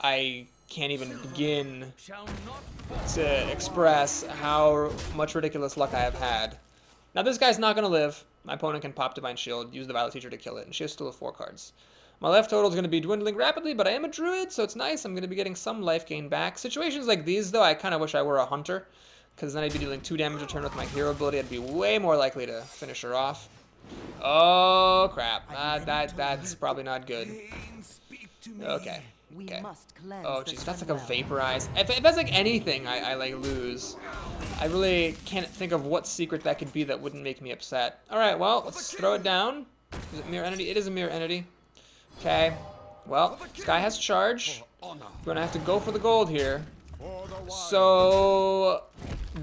I can't even begin to express how much ridiculous luck I have had. Now this guy's not going to live. My opponent can pop Divine Shield, use the Violet Teacher to kill it, and she has still 4 cards. My life total is going to be dwindling rapidly, but I am a Druid, so it's nice. I'm going to be getting some life gain back. Situations like these, though, I kind of wish I were a Hunter, because then I'd be dealing 2 damage a turn with my hero ability. I'd be way more likely to finish her off. Oh, crap. That's probably not good. Okay. Okay. Oh, jeez, that's like a Vaporize. If that's like anything I like lose, I really can't think of what secret that could be that wouldn't make me upset. Alright, well, let's throw it down. Is it Mirror Entity? It is a Mirror Entity. Okay. Well, this guy has charge. We're gonna have to go for the gold here. So,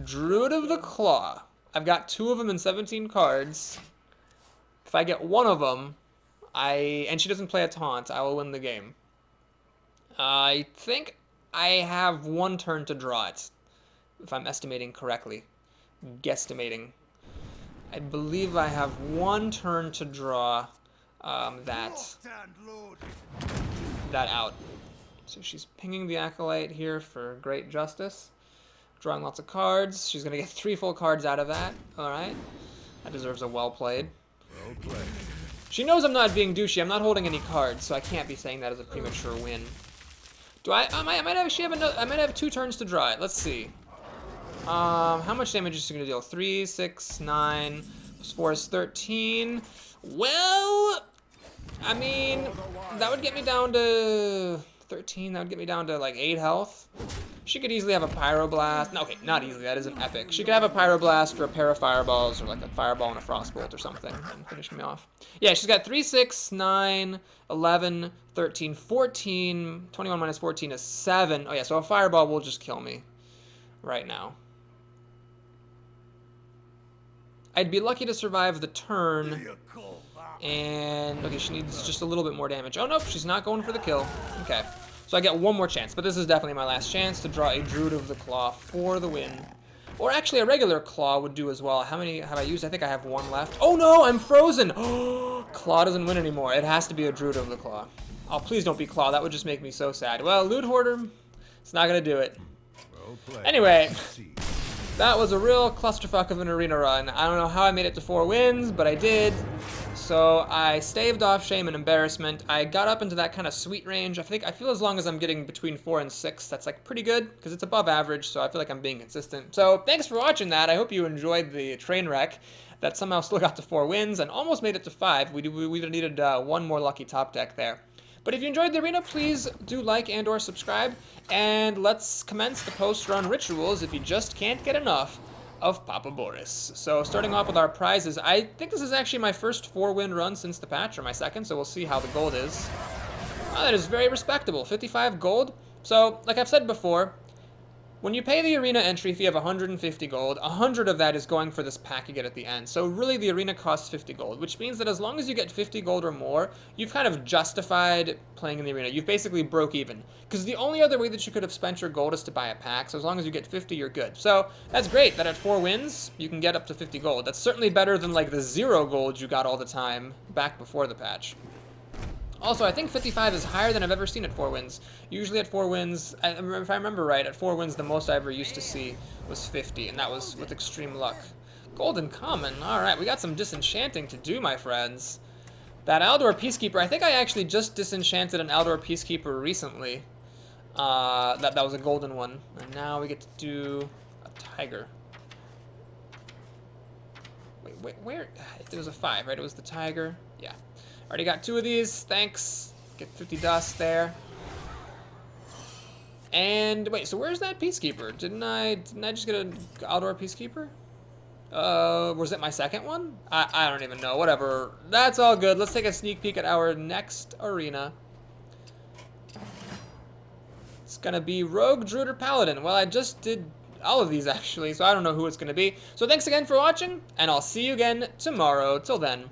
Druid of the Claw. I've got 2 of them in 17 cards. If I get 1 of them, and she doesn't play a taunt, I will win the game. I think I have 1 turn to draw it, if I'm estimating correctly. Guesstimating. I believe I have 1 turn to draw that out. So she's pinging the Acolyte here for great justice. Drawing lots of cards. She's going to get 3 full cards out of that. All right. That deserves a well played. Well played. She knows I'm not being douchey. I'm not holding any cards, so I can't be saying that as a premature win. Do I might have 2 turns to draw it. Let's see. How much damage is she going to deal? 3, 6, 9, plus 4 is 13. Well, I mean, that would get me down to 13. That would get me down to like 8 health. She could easily have a Pyroblast. No, okay, not easily. That isn't epic. She could have a Pyroblast or a pair of Fireballs or like a Fireball and a Frostbolt or something and finish me off. Yeah, she's got 3, 6, 9, 11, 13, 14. 21 minus 14 is 7. Oh yeah, so a Fireball will just kill me right now. I'd be lucky to survive the turn. And, okay, she needs just a little bit more damage. Oh, nope, she's not going for the kill. Okay. So I get one more chance, but this is definitely my last chance to draw a Druid of the Claw for the win. Or actually, a regular Claw would do as well. How many have I used? I think I have 1 left. Oh no, I'm frozen! Claw doesn't win anymore. It has to be a Druid of the Claw. Oh, please don't be Claw. That would just make me so sad. Well, Loot Hoarder, it's not going to do it. Well played. Anyway, that was a real clusterfuck of an arena run. I don't know how I made it to 4 wins, but I did. So I staved off shame and embarrassment. I got up into that kind of sweet range. I feel as long as I'm getting between 4 and 6, that's like pretty good because it's above average. So I feel like I'm being consistent. So thanks for watching that. I hope you enjoyed the train wreck that somehow still got to 4 wins and almost made it to 5. We needed 1 more lucky top deck there. But if you enjoyed the arena, please do like and or subscribe. And let's commence the post-run rituals if you just can't get enough of Papa Boris. So starting off with our prizes, I think this is actually my first 4-win run since the patch, or my second, so we'll see how the gold is. Oh, that is very respectable, 55 gold. So, like I've said before, when you pay the arena entry fee of 150 gold, 100 of that is going for this pack you get at the end. So really the arena costs 50 gold, which means that as long as you get 50 gold or more, you've kind of justified playing in the arena. You've basically broke even. Because the only other way that you could have spent your gold is to buy a pack, so as long as you get 50, you're good. So that's great that at 4 wins, you can get up to 50 gold. That's certainly better than like the 0 gold you got all the time back before the patch. Also, I think 55 is higher than I've ever seen at 4 wins. Usually at 4 wins, if I remember right, at 4 wins the most I ever used to see was 50, and that was with extreme luck. Golden Common, alright, we got some disenchanting to do, my friends. That Aldor Peacekeeper, I think I actually just disenchanted an Aldor Peacekeeper recently. That was a golden one. And now we get to do a Tiger. Wait, where? It was a 5, right? It was the Tiger. Yeah. Already got 2 of these, thanks. Get 50 dust there. And wait, so where's that Peacekeeper? Didn't I just get an Aldor Peacekeeper? Was it my second one? I don't even know, whatever. That's all good. Let's take a sneak peek at our next arena. It's gonna be Rogue, Druid, or Paladin. Well, I just did all of these actually, so I don't know who it's gonna be. So thanks again for watching, and I'll see you again tomorrow. Till then.